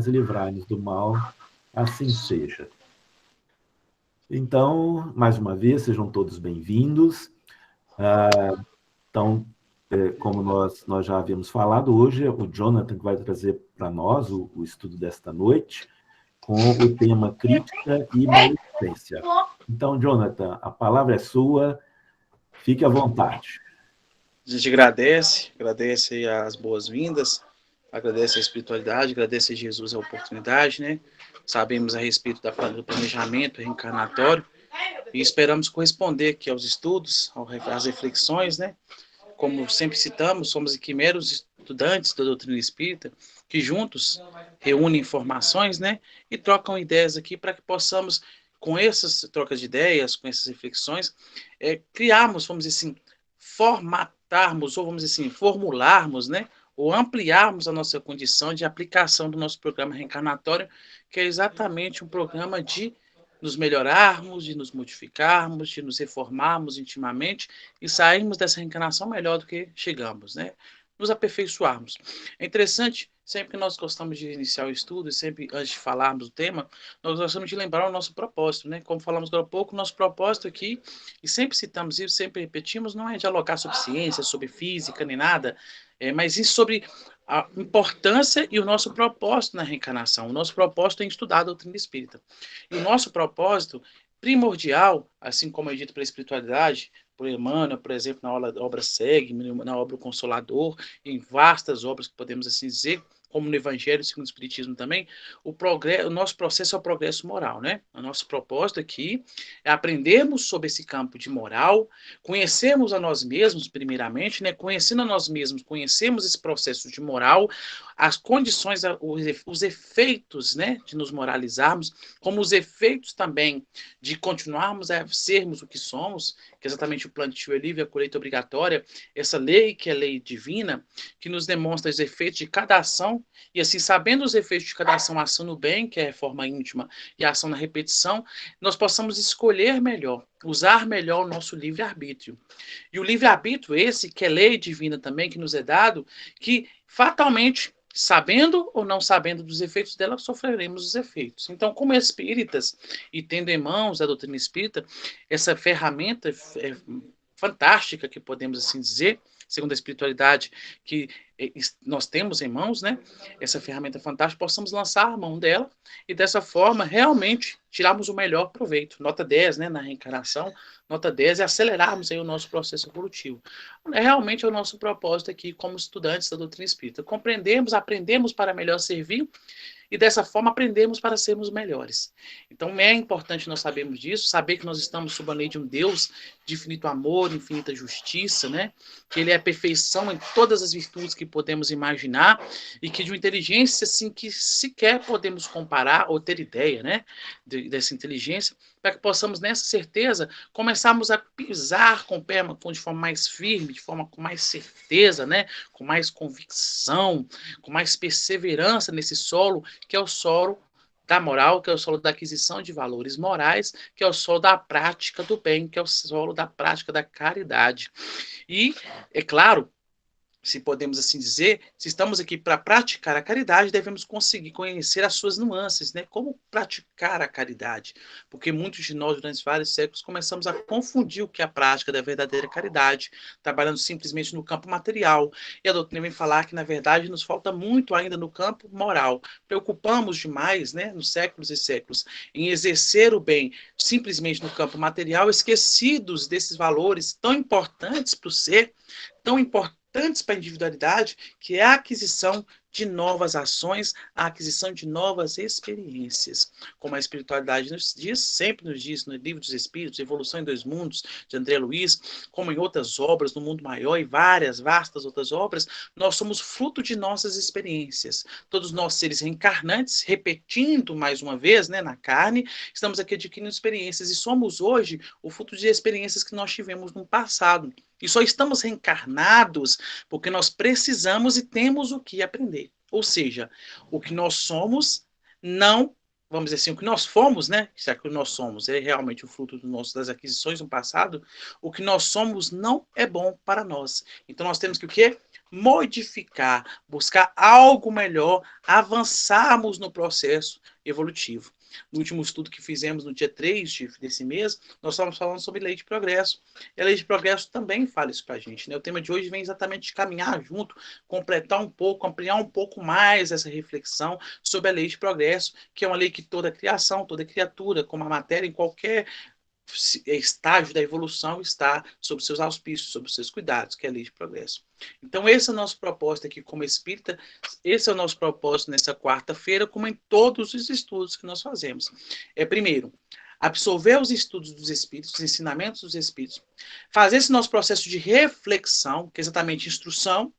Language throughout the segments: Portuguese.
e livrai-nos do mal, assim seja. Então, mais uma vez, sejam todos bem-vindos. Então, como nós já havíamos falado, hoje é o Jonathan que vai trazer para nós o estudo desta noite, com o tema crítica e maledicência. Então, Jonathan, a palavra é sua, fique à vontade. A gente agradece as boas-vindas, agradece a espiritualidade, agradece a Jesus a oportunidade, né? Sabemos a respeito do planejamento reencarnatório e esperamos corresponder aqui aos estudos, às reflexões, né? Como sempre citamos, somos aqui meros estudantes da doutrina espírita que juntos reúnem informações, né? E trocam ideias aqui para que possamos, com essas trocas de ideias, com essas reflexões, criarmos, vamos dizer assim, formatarmos, ou vamos dizer assim, formularmos, né? Ou ampliarmos a nossa condição de aplicação do nosso programa reencarnatório, que é exatamente um programa de nos melhorarmos, de nos modificarmos, de nos reformarmos intimamente e sairmos dessa reencarnação melhor do que chegamos, né? Nos aperfeiçoarmos. É interessante, sempre que nós gostamos de iniciar o estudo, e sempre antes de falarmos do tema, nós gostamos de lembrar o nosso propósito, né? Como falamos agora há pouco, o nosso propósito aqui, e sempre citamos isso, sempre repetimos, não é dialogar sobre ciência, sobre física, nem nada, mas sim sobre a importância e o nosso propósito na reencarnação. O nosso propósito é estudar a doutrina espírita. E o nosso propósito primordial, assim como é dito pela espiritualidade, por Emmanuel, por exemplo, na obra Segue, na obra O Consolador, em vastas obras que podemos assim dizer, como no Evangelho segundo o Espiritismo também, o nosso processo é o progresso moral, né? O nosso propósito aqui é aprendermos sobre esse campo de moral, conhecermos a nós mesmos, primeiramente, né? Conhecendo a nós mesmos, conhecemos esse processo de moral, as condições, os efeitos, né? De nos moralizarmos, como os efeitos também de continuarmos a sermos o que somos, que é exatamente o plantio é livre, a colheita obrigatória, essa lei que é lei divina, que nos demonstra os efeitos de cada ação, e assim, sabendo os efeitos de cada ação, a ação no bem, que é a reforma íntima, e a ação na repetição, nós possamos escolher melhor, usar melhor o nosso livre-arbítrio. E o livre-arbítrio, esse, que é lei divina também, que nos é dado, que fatalmente, sabendo ou não sabendo dos efeitos dela, sofreremos os efeitos. Então, como espíritas, e tendo em mãos a doutrina espírita, essa ferramenta fantástica, que podemos assim dizer, segundo a espiritualidade, que nós temos em mãos, né? Essa ferramenta fantástica, possamos lançar a mão dela e dessa forma realmente tirarmos o melhor proveito. Nota 10, né? Na reencarnação, nota 10 e acelerarmos aí o nosso processo evolutivo. Realmente é o nosso propósito aqui como estudantes da doutrina espírita. Compreendemos, aprendemos para melhor servir e dessa forma aprendemos para sermos melhores. Então é importante nós sabermos disso, saber que nós estamos sob a lei de um Deus de infinito amor, infinita justiça, né? Que ele é a perfeição em todas as virtudes que podemos imaginar e que de uma inteligência assim que sequer podemos comparar ou ter ideia, né? Dessa inteligência, para que possamos nessa certeza começarmos a pisar com o pé de forma mais firme, de forma com mais certeza, né? Com mais convicção, com mais perseverança nesse solo que é o solo da moral, que é o solo da aquisição de valores morais, que é o solo da prática do bem, que é o solo da prática da caridade. E, é claro, se podemos assim dizer, se estamos aqui para praticar a caridade, devemos conseguir conhecer as suas nuances, né? Como praticar a caridade? Porque muitos de nós, durante vários séculos, começamos a confundir o que é a prática da verdadeira caridade, trabalhando simplesmente no campo material. E a doutrina vem falar que, na verdade, nos falta muito ainda no campo moral. Preocupamos demais, né, nos séculos e séculos, em exercer o bem simplesmente no campo material, esquecidos desses valores tão importantes para o ser, tão importantes para a individualidade, que é a aquisição de novas ações, a aquisição de novas experiências. Como a espiritualidade nos diz, sempre nos diz no Livro dos Espíritos, Evolução em Dois Mundos, de André Luiz, como em outras obras, no Mundo Maior e várias, vastas outras obras, nós somos fruto de nossas experiências. Todos nós, seres reencarnantes, repetindo mais uma vez, né, na carne, estamos aqui adquirindo experiências e somos hoje o fruto de experiências que nós tivemos no passado. E só estamos reencarnados porque nós precisamos e temos o que aprender. Ou seja, o que nós somos não, vamos dizer assim, o que nós fomos, né? Se é que nós somos é realmente o fruto das aquisições no passado, o que nós somos não é bom para nós. Então nós temos que o quê? modificar, buscar algo melhor, avançarmos no processo evolutivo. No último estudo que fizemos no dia 3 desse mês, nós estávamos falando sobre lei de progresso. E a lei de progresso também fala isso para a gente, né? O tema de hoje vem exatamente caminhar junto, completar um pouco, ampliar um pouco mais essa reflexão sobre a lei de progresso, que é uma lei que toda criação, toda criatura, como a matéria, em qualquer estágio da evolução, está sob seus auspícios, sob seus cuidados, que é a lei de progresso. Então, esse é o nosso propósito aqui como espírita, esse é o nosso propósito nessa quarta-feira, como em todos os estudos que nós fazemos. Primeiro, absorver os estudos dos espíritos, os ensinamentos dos espíritos, fazer esse nosso processo de reflexão, que é exatamente instrução,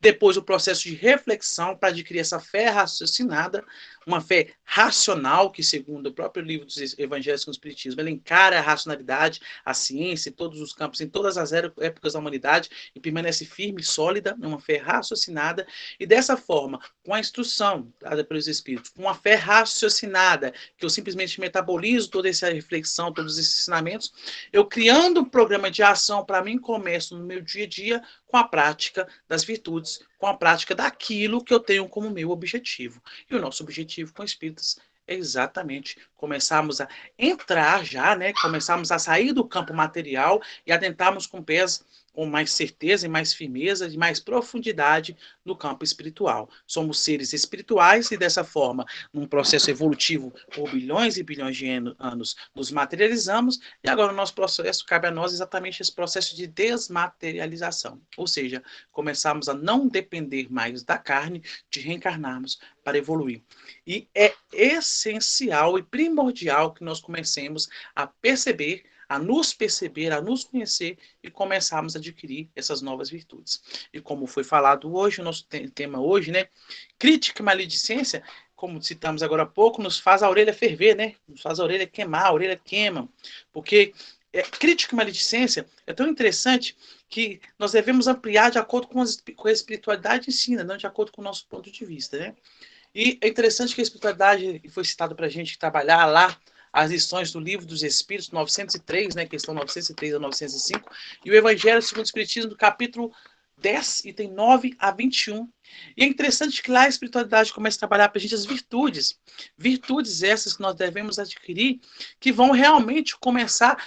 depois o processo de reflexão para adquirir essa fé raciocinada, uma fé racional, que segundo o próprio livro dos Evangelhos com o Espiritismo, ele encara a racionalidade, a ciência, em todos os campos, em todas as épocas da humanidade, e permanece firme e sólida, uma fé raciocinada, e dessa forma, com a instrução dada pelos Espíritos, com uma fé raciocinada, que eu simplesmente metabolizo toda essa reflexão, todos esses ensinamentos, eu criando um programa de ação para mim, começo no meu dia a dia com a prática das virtudes, com a prática daquilo que eu tenho como meu objetivo. E o nosso objetivo com espíritas é exatamente começarmos a entrar já, né? Começarmos a sair do campo material e adentrarmos com pés com mais certeza e mais firmeza e mais profundidade no campo espiritual. Somos seres espirituais e dessa forma, num processo evolutivo por bilhões e bilhões de anos, nos materializamos e agora o nosso processo, cabe a nós exatamente esse processo de desmaterialização, ou seja, começarmos a não depender mais da carne, de reencarnarmos para evoluir. E é essencial e primordial que nós comecemos a perceber, a nos perceber, a nos conhecer e começarmos a adquirir essas novas virtudes. E como foi falado hoje, o nosso tema hoje, né? Crítica e maledicência, como citamos agora há pouco, nos faz a orelha ferver, né? Nos faz a orelha queimar, a orelha queima. Porque crítica e maledicência é tão interessante que nós devemos ampliar de acordo com a espiritualidade ensina, não de acordo com o nosso ponto de vista, né? E é interessante que a espiritualidade foi citado para a gente trabalhar lá as lições do Livro dos Espíritos, 903, né, questão 903 a 905, e o Evangelho segundo o Espiritismo, do capítulo 10, item 9 a 21. E é interessante que lá a espiritualidade começa a trabalhar para a gente as virtudes. Virtudes essas que nós devemos adquirir, que vão realmente começar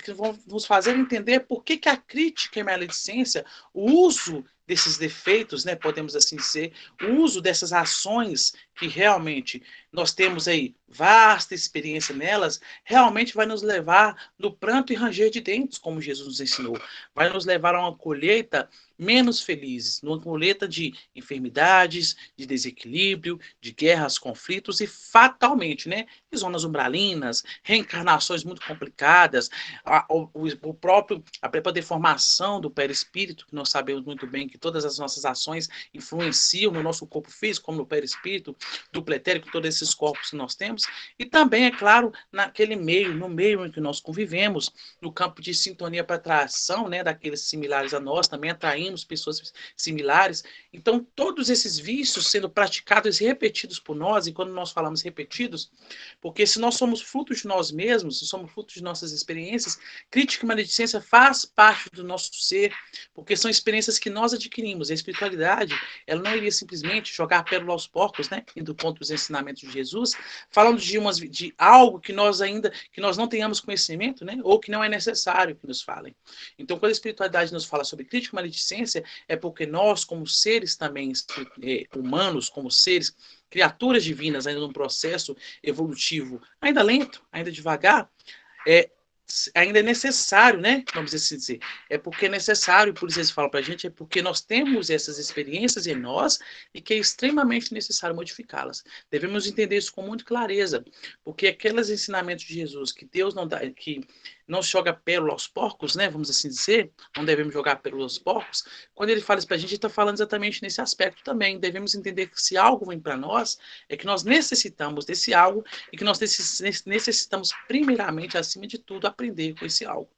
que vão nos fazer entender por que a crítica e a maledicência, o uso desses defeitos, né, podemos assim dizer, o uso dessas ações que realmente nós temos aí vasta experiência nelas, realmente vai nos levar no pranto e ranger de dentes, como Jesus nos ensinou. Vai nos levar a uma colheita menos felizes, numa colheita de enfermidades, de desequilíbrio, de guerras, conflitos e fatalmente, né, zonas umbralinas, reencarnações muito complicadas, o próprio, a própria deformação do perispírito, que nós sabemos muito bem que todas as nossas ações influenciam no nosso corpo físico, como no perispírito, do pretérico, todos esses corpos que nós temos, e também, é claro, no meio em que nós convivemos, no campo de sintonia para atração, né, daqueles similares a nós, também atraímos pessoas similares. Então, todos esses vícios sendo praticados e repetidos por nós, e quando nós falamos repetidos, porque se nós somos frutos de nós mesmos, se somos frutos de nossas experiências, crítica e maledicência faz parte do nosso ser, porque são experiências que nós adquirimos. A espiritualidade, ela não iria simplesmente jogar pérola aos porcos, né, indo contra os ensinamentos de Jesus, falando de algo que nós não tenhamos conhecimento, né, ou que não é necessário que nos falem. Então, quando a espiritualidade nos fala sobre crítica e maledicência, é porque nós, como seres também humanos, como seres, criaturas divinas, ainda num processo evolutivo, ainda lento, ainda devagar, ainda é necessário, né? Vamos assim dizer. É porque é necessário, por isso eles falam para a gente, é porque nós temos essas experiências em nós e que é extremamente necessário modificá-las. Devemos entender isso com muita clareza, porque aqueles ensinamentos de Jesus que Deus não dá, que não joga pérola aos porcos, né? Vamos assim dizer, não devemos jogar pérola aos porcos. Quando ele fala isso para a gente, ele está falando exatamente nesse aspecto também. Devemos entender que se algo vem para nós, é que nós necessitamos desse algo e que nós necessitamos, primeiramente, acima de tudo, aprender com esse algo.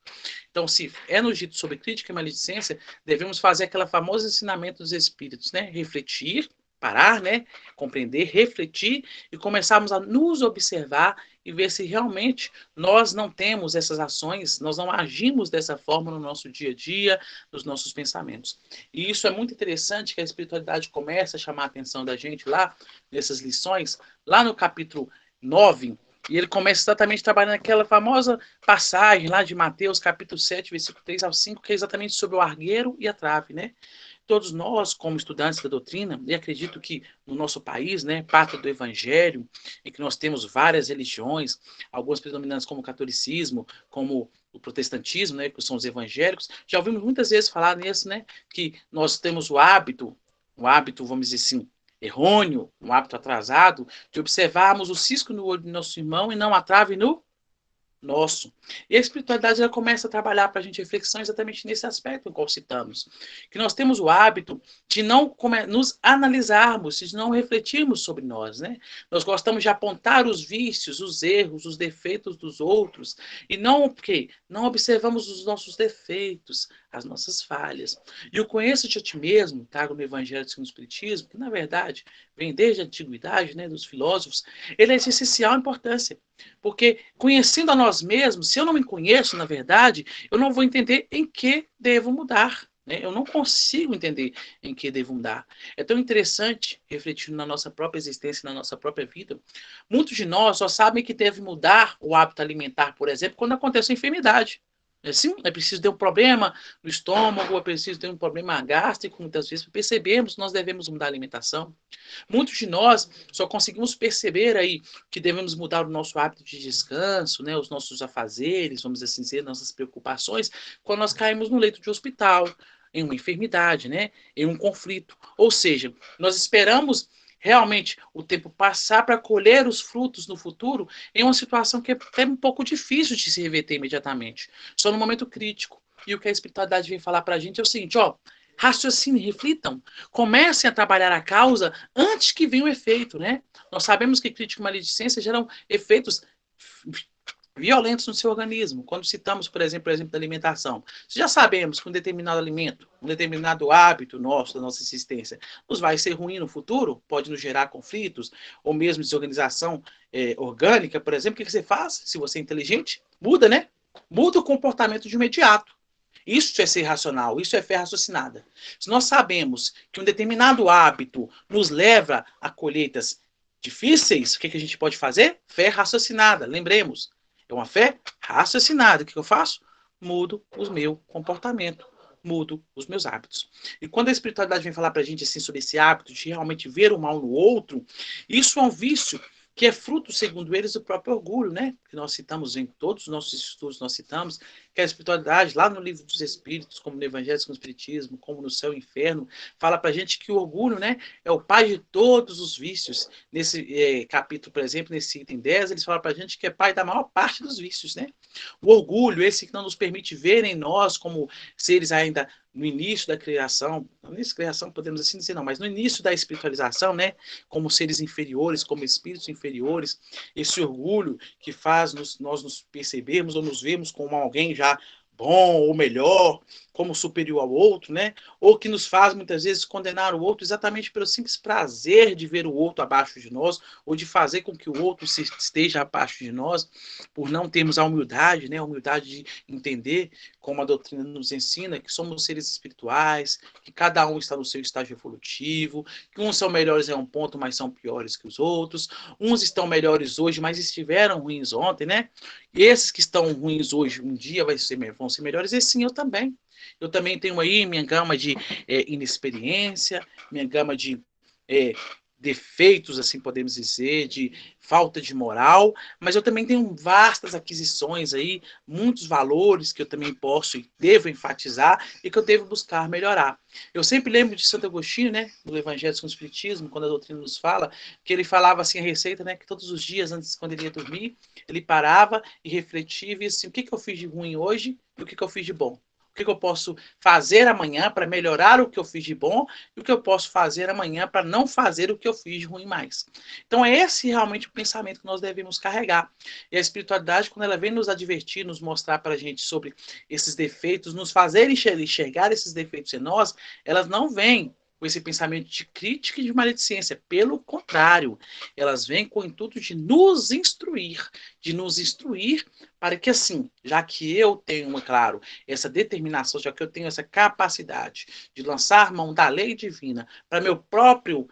Então, se é nos dito sobre crítica e maledicência, devemos fazer aquele famoso ensinamento dos espíritos, né? Refletir, parar, né? Compreender, refletir e começarmos a nos observar e ver se realmente nós não temos essas ações, nós não agimos dessa forma no nosso dia a dia, nos nossos pensamentos. E isso é muito interessante, que a espiritualidade começa a chamar a atenção da gente lá, nessas lições, lá no capítulo 9, e ele começa exatamente trabalhando aquela famosa passagem lá de Mateus, capítulo 7, versículo 3 ao 5, que é exatamente sobre o argueiro e a trave, né? Todos nós, como estudantes da doutrina, e acredito que no nosso país, né, parte do evangelho, em que nós temos várias religiões, algumas predominantes como o catolicismo, como o protestantismo, né, que são os evangélicos, já ouvimos muitas vezes falar nisso, né, que nós temos o hábito, vamos dizer assim, errôneo, um hábito atrasado, de observarmos o cisco no olho do nosso irmão e não a trave no nosso. E a espiritualidade ela começa a trabalhar para a gente reflexão exatamente nesse aspecto em qual citamos. Que nós temos o hábito de não nos analisarmos, de não refletirmos sobre nós, né? Nós gostamos de apontar os vícios, os erros, os defeitos dos outros e não porque não observamos os nossos defeitos, as nossas falhas. E o conheça-te a ti mesmo, trago no Evangelho segundo o Espiritismo, que na verdade vem desde a antiguidade, né, dos filósofos, ele é de essencial importância. Porque conhecendo a nós mesmos, se eu não me conheço, na verdade, eu não vou entender em que devo mudar. Né? Eu não consigo entender em que devo mudar. É tão interessante, refletindo na nossa própria existência, na nossa própria vida. Muitos de nós só sabem que deve mudar o hábito alimentar, por exemplo, quando acontece a enfermidade. Sim, é preciso ter um problema no estômago, é preciso ter um problema gástrico, muitas vezes, para percebermos que nós devemos mudar a alimentação. Muitos de nós só conseguimos perceber aí que devemos mudar o nosso hábito de descanso, né, os nossos afazeres, vamos assim dizer, nossas preocupações, quando nós caímos no leito de hospital, em uma enfermidade, né, em um conflito. Ou seja, nós esperamos realmente o tempo passar para colher os frutos no futuro em uma situação que é até um pouco difícil de se reverter imediatamente, só no momento crítico. E o que a espiritualidade vem falar para a gente é o seguinte, ó, raciocinem, reflitam, comecem a trabalhar a causa antes que venha o efeito, né? Nós sabemos que crítica e maledicência geram efeitos violentos no seu organismo. Quando citamos, por exemplo, o exemplo da alimentação, já sabemos que um determinado alimento, um determinado hábito nosso, da nossa existência, nos vai ser ruim no futuro, pode nos gerar conflitos, ou mesmo desorganização orgânica, por exemplo. O que você faz? Se você é inteligente, muda, né? Muda o comportamento de imediato. Isso é ser racional, isso é fé raciocinada. Se nós sabemos que um determinado hábito nos leva a colheitas difíceis, o que a gente pode fazer? Fé raciocinada. Lembremos, é uma fé raciocinada. O que eu faço? Mudo o meu comportamento, mudo os meus hábitos. E quando a espiritualidade vem falar para a gente assim, sobre esse hábito de realmente ver o mal no outro, isso é um vício que é fruto, segundo eles, do próprio orgulho, né? Que nós citamos em todos os nossos estudos, nós citamos que a espiritualidade, lá no livro dos Espíritos, como no Evangelho com o Espiritismo, como no Céu e Inferno, fala pra gente que o orgulho, né, é o pai de todos os vícios. Nesse capítulo, por exemplo, nesse item 10, eles falam pra gente que é pai da maior parte dos vícios, né? O orgulho, esse que não nos permite ver em nós como seres ainda no início da criação, no início da criação podemos assim dizer não, mas no início da espiritualização, né, como seres inferiores, como espíritos inferiores, esse orgulho que faz nós nos percebermos ou nos vemos como alguém já bom ou melhor, como superior ao outro, né? Ou que nos faz muitas vezes condenar o outro exatamente pelo simples prazer de ver o outro abaixo de nós, ou de fazer com que o outro esteja abaixo de nós, por não termos a humildade, né? A humildade de entender, como a doutrina nos ensina, que somos seres espirituais, que cada um está no seu estágio evolutivo, que uns são melhores em um ponto, mas são piores que os outros, uns estão melhores hoje, mas estiveram ruins ontem, né? E esses que estão ruins hoje, um dia vão ser melhores, e sim, eu também. Eu também tenho aí minha gama de inexperiência, minha gama de defeitos, assim podemos dizer, de falta de moral, mas eu também tenho vastas aquisições aí, muitos valores que eu também posso e devo enfatizar e que eu devo buscar melhorar. Eu sempre lembro de Santo Agostinho, né, no Evangelho com o Espiritismo, quando a doutrina nos fala, que ele falava assim a receita, né, que todos os dias, antes, quando ele ia dormir, ele parava e refletia e via assim, o que eu fiz de ruim hoje e o que eu fiz de bom. O que eu posso fazer amanhã para melhorar o que eu fiz de bom e o que eu posso fazer amanhã para não fazer o que eu fiz de ruim mais. Então é esse realmente o pensamento que nós devemos carregar. E a espiritualidade, quando ela vem nos advertir, nos mostrar para a gente sobre esses defeitos, nos fazer enxergar esses defeitos em nós, elas não vêm com esse pensamento de crítica e de maledicência. Pelo contrário, elas vêm com o intuito de nos instruir para que assim, já que eu tenho, claro, essa determinação, já que eu tenho essa capacidade de lançar mão da lei divina para meu próprio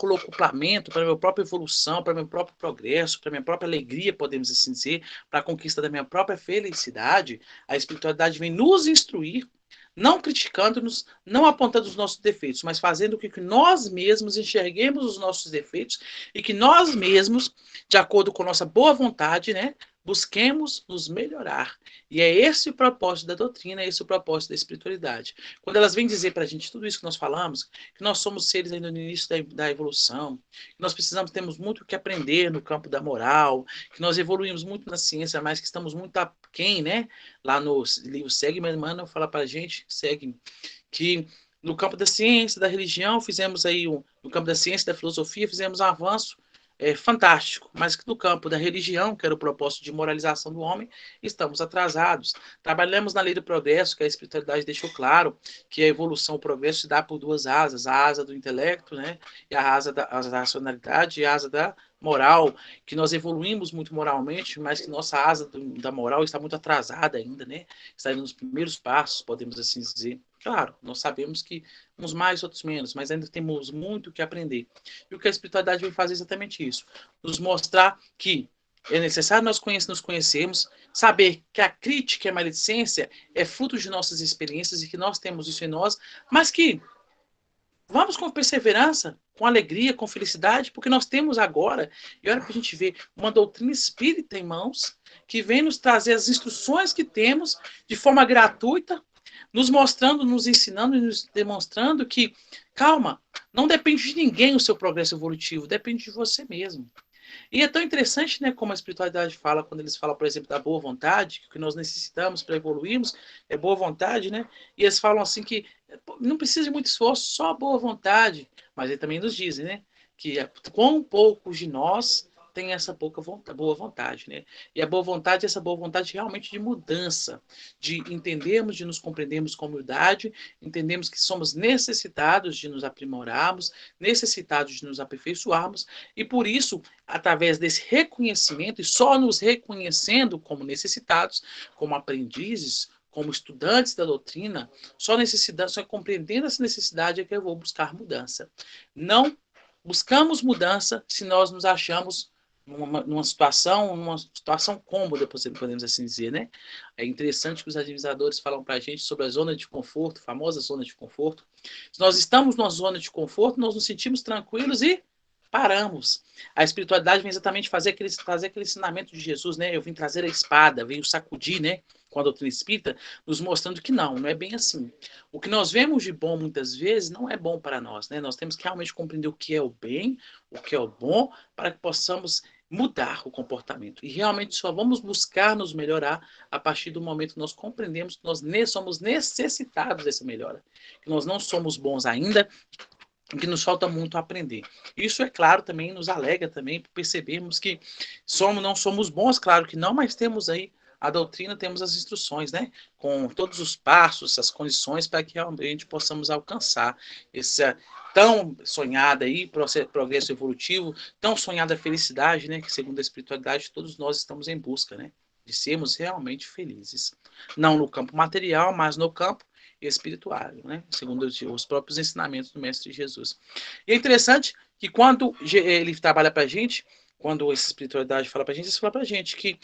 locuplamento, para minha própria evolução, para meu próprio progresso, para minha própria alegria, podemos assim dizer, para a conquista da minha própria felicidade, a espiritualidade vem nos instruir, não criticando-nos, não apontando os nossos defeitos, mas fazendo com que nós mesmos enxerguemos os nossos defeitos e que nós mesmos, de acordo com nossa boa vontade, né, busquemos nos melhorar. E é esse o propósito da doutrina, é esse o propósito da espiritualidade. Quando elas vêm dizer para a gente tudo isso que nós falamos, que nós somos seres ainda no início da evolução, que nós temos muito o que aprender no campo da moral, que nós evoluímos muito na ciência, mas que estamos muito aquém, né? Lá no livro Segue, meu irmão, fala para a gente, segue, que no campo da ciência, da religião, fizemos aí, no campo da ciência, da filosofia, fizemos um avanço fantástico, mas que no campo da religião, que era o propósito de moralização do homem, estamos atrasados. Trabalhamos na lei do progresso, que a espiritualidade deixou claro que a evolução, o progresso se dá por duas asas, a asa do intelecto, né, e a asa da racionalidade e a asa da moral, que nós evoluímos muito moralmente, mas que nossa asa da moral está muito atrasada ainda, né? Está nos primeiros passos, podemos assim dizer. Claro, nós sabemos que uns mais, outros menos, mas ainda temos muito que aprender. E o que a espiritualidade vem fazer é exatamente isso. Nos mostrar que é necessário nós nos conhecermos, saber que a crítica e a maledicência é fruto de nossas experiências e que nós temos isso em nós, mas que vamos com perseverança, com alegria, com felicidade, porque nós temos agora, e olha para a gente ver, uma doutrina espírita em mãos, que vem nos trazer as instruções que temos de forma gratuita, nos mostrando, nos ensinando e nos demonstrando que, calma, não depende de ninguém o seu progresso evolutivo, depende de você mesmo. E é tão interessante, né, como a espiritualidade fala, quando eles falam, por exemplo, da boa vontade, que o que nós necessitamos para evoluirmos é boa vontade, né? E eles falam assim que não precisa de muito esforço, só boa vontade. Mas eles também nos dizem, né, que quão poucos de nós tem essa boa vontade, né? E a boa vontade, essa boa vontade realmente de mudança, de entendermos, de nos compreendermos com humildade, entendemos que somos necessitados de nos aprimorarmos, necessitados de nos aperfeiçoarmos, e por isso, através desse reconhecimento, e só nos reconhecendo como necessitados, como aprendizes, como estudantes da doutrina, só compreendendo essa necessidade é que eu vou buscar mudança. Não buscamos mudança se nós nos achamos numa situação cômoda, podemos assim dizer, né? É interessante que os administradores falam para a gente sobre a zona de conforto, a famosa zona de conforto. Se nós estamos numa zona de conforto, nós nos sentimos tranquilos e paramos. A espiritualidade vem exatamente trazer aquele ensinamento de Jesus, né? Eu vim trazer a espada, veio sacudir, né? Com a doutrina espírita, nos mostrando que não é bem assim. O que nós vemos de bom muitas vezes não é bom para nós, né? Nós temos que realmente compreender o que é o bem, o que é o bom, para que possamos mudar o comportamento. E realmente só vamos buscar nos melhorar a partir do momento que nós compreendemos que nós somos necessitados dessa melhora. Que nós não somos bons ainda, que nos falta muito a aprender. Isso, é claro, também nos alega também por percebermos que não somos bons, claro que não, mas temos aí a doutrina, temos as instruções, né? Com todos os passos, as condições para que realmente possamos alcançar essa tão sonhada aí, progresso evolutivo, tão sonhada felicidade, né? Que segundo a espiritualidade, todos nós estamos em busca, né? De sermos realmente felizes. Não no campo material, mas no campo espiritual, né? Segundo os próprios ensinamentos do Mestre Jesus. E é interessante que quando ele trabalha para a gente, quando essa espiritualidade fala para a gente, ele fala para a gente que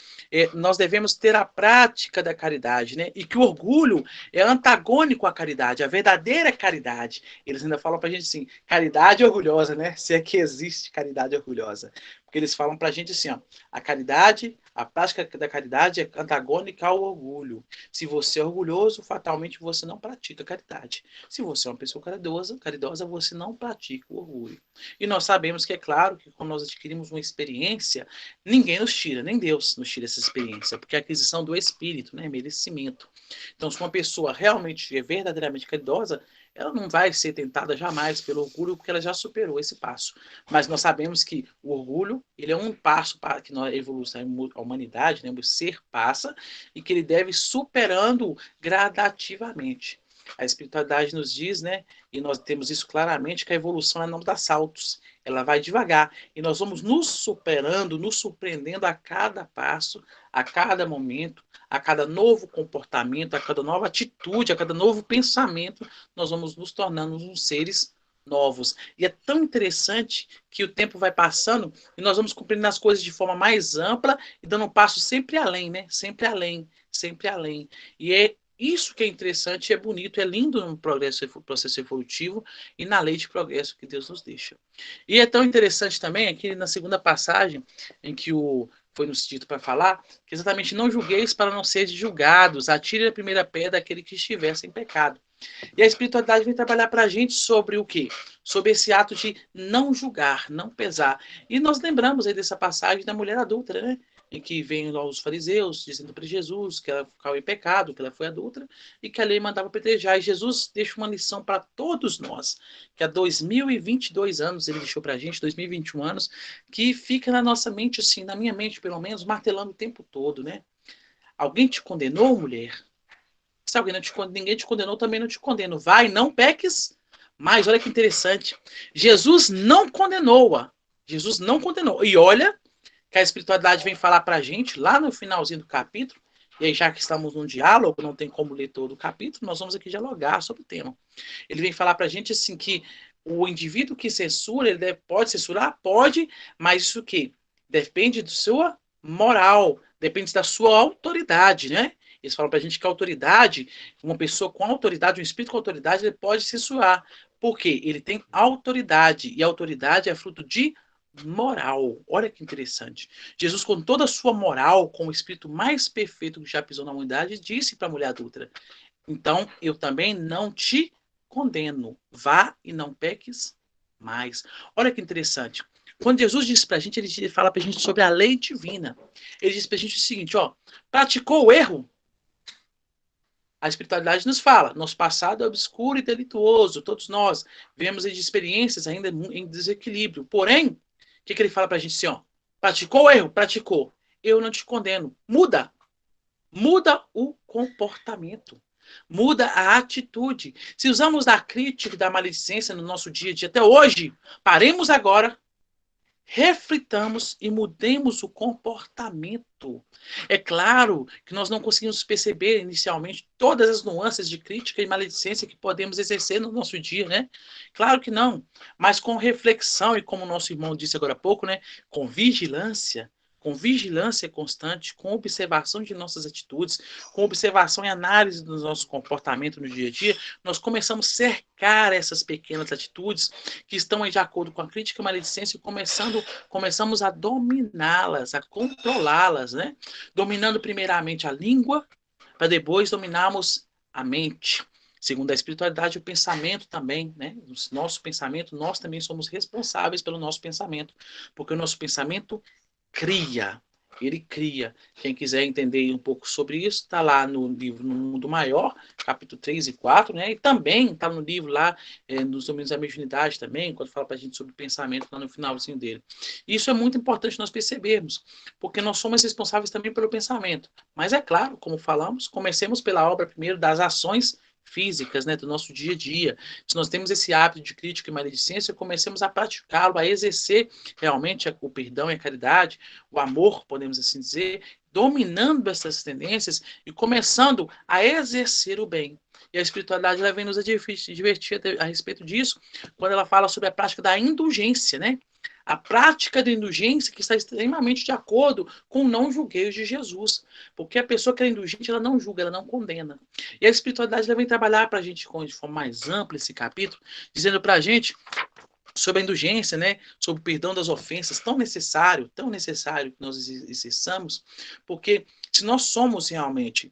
nós devemos ter a prática da caridade, né? E que o orgulho é antagônico à caridade, a verdadeira caridade. Eles ainda falam para a gente assim, caridade orgulhosa, né? Se é que existe caridade orgulhosa. Porque eles falam para a gente assim, ó, a caridade, a prática da caridade é antagônica ao orgulho. Se você é orgulhoso, fatalmente você não pratica caridade. Se você é uma pessoa caridosa, você não pratica o orgulho. E nós sabemos que é claro que quando nós adquirimos uma experiência, ninguém nos tira, nem Deus nos tira essa experiência, porque é a aquisição do espírito, né, merecimento. Então, se uma pessoa realmente é verdadeiramente caridosa, ela não vai ser tentada jamais pelo orgulho, porque ela já superou esse passo. Mas nós sabemos que o orgulho, ele é um passo para que nós evoluímos a humanidade, né, o ser passa, e que ele deve ir superando gradativamente. A espiritualidade nos diz, né, e nós temos isso claramente, que a evolução não dá saltos, ela vai devagar. E nós vamos nos superando, nos surpreendendo a cada passo, a cada momento, a cada novo comportamento, a cada nova atitude, a cada novo pensamento, nós vamos nos tornando uns seres novos. E é tão interessante que o tempo vai passando e nós vamos compreendendo as coisas de forma mais ampla e dando um passo sempre além, né? Sempre além, sempre além. E é isso que é interessante, é bonito, é lindo no processo evolutivo e na lei de progresso que Deus nos deixa. E é tão interessante também, aqui na segunda passagem, em que foi nos dito para falar, que exatamente não julgueis para não seres julgados, atire a primeira pedra aquele que estiver sem pecado. E a espiritualidade vem trabalhar para a gente sobre o quê? Sobre esse ato de não julgar, não pesar. E nós lembramos aí dessa passagem da mulher adúltera, né? Em que vem lá os fariseus dizendo para Jesus que ela ficava em pecado, que ela foi adúltera, e que a lei mandava apedrejar. E Jesus deixa uma lição para todos nós, que há 2022 anos ele deixou para a gente, 2021 anos, que fica na nossa mente, assim, na minha mente pelo menos, martelando o tempo todo, né? Alguém te condenou, mulher? Se alguém não te condenou, ninguém te condenou, também não te condeno. Vai, não peques mais. Olha que interessante. Jesus não condenou-a. Jesus não condenou. E olha que a espiritualidade vem falar para a gente, lá no finalzinho do capítulo, e aí já que estamos num diálogo, não tem como ler todo o capítulo, nós vamos aqui dialogar sobre o tema. Ele vem falar para a gente assim que o indivíduo que censura, ele pode censurar? Pode, mas isso que depende da sua moral, depende da sua autoridade, né? Eles falam para a gente que a autoridade, uma pessoa com autoridade, um espírito com autoridade, ele pode censurar. Por quê? Ele tem autoridade, e a autoridade é fruto de moral. Olha que interessante. Jesus, com toda a sua moral, com o espírito mais perfeito que já pisou na humanidade, disse para a mulher adúltera: então eu também não te condeno. Vá e não peques mais. Olha que interessante. Quando Jesus diz para a gente, ele fala para a gente sobre a lei divina. Ele diz para a gente o seguinte, ó, praticou o erro? A espiritualidade nos fala, nosso passado é obscuro e delituoso, todos nós vivemos de experiências ainda em desequilíbrio. Porém, o que ele fala para a gente assim, ó, praticou o erro? Praticou. Eu não te condeno. Muda. Muda o comportamento. Muda a atitude. Se usamos da crítica e da maledicência no nosso dia a dia até hoje, paremos agora, reflitamos e mudemos o comportamento. É claro que nós não conseguimos perceber inicialmente todas as nuances de crítica e maledicência que podemos exercer no nosso dia, né? Claro que não, mas com reflexão e como o nosso irmão disse agora há pouco, né? Com vigilância constante, com observação de nossas atitudes, com observação e análise dos nossos comportamentos no dia a dia, nós começamos a cercar essas pequenas atitudes que estão de acordo com a crítica e maledicência e começamos a dominá-las, a controlá-las, né? Dominando primeiramente a língua, para depois dominarmos a mente. Segundo a espiritualidade, o pensamento também, né? O nosso pensamento, nós também somos responsáveis pelo nosso pensamento, porque o nosso pensamento cria, ele cria. Quem quiser entender um pouco sobre isso, está lá no livro No Mundo Maior, capítulo 3 e 4, né? E também está no livro lá, nos Domínios da Mediunidade também, quando fala para a gente sobre pensamento, lá no finalzinho dele. Isso é muito importante nós percebermos, porque nós somos responsáveis também pelo pensamento. Mas é claro, como falamos, comecemos pela obra primeiro das ações físicas, né, do nosso dia a dia. Se nós temos esse hábito de crítica e maledicência, comecemos a praticá-lo, a exercer realmente o perdão e a caridade, o amor, podemos assim dizer, dominando essas tendências e começando a exercer o bem. E a espiritualidade ela vem nos divertir a respeito disso, quando ela fala sobre a prática da indulgência, né? A prática da indulgência que está extremamente de acordo com o não julgueio de Jesus. Porque a pessoa que é indulgente, ela não julga, ela não condena. E a espiritualidade ela vem trabalhar para a gente de forma mais ampla esse capítulo, dizendo para a gente sobre a indulgência, né? Sobre o perdão das ofensas, tão necessário que nós exerçamos, porque se nós somos realmente,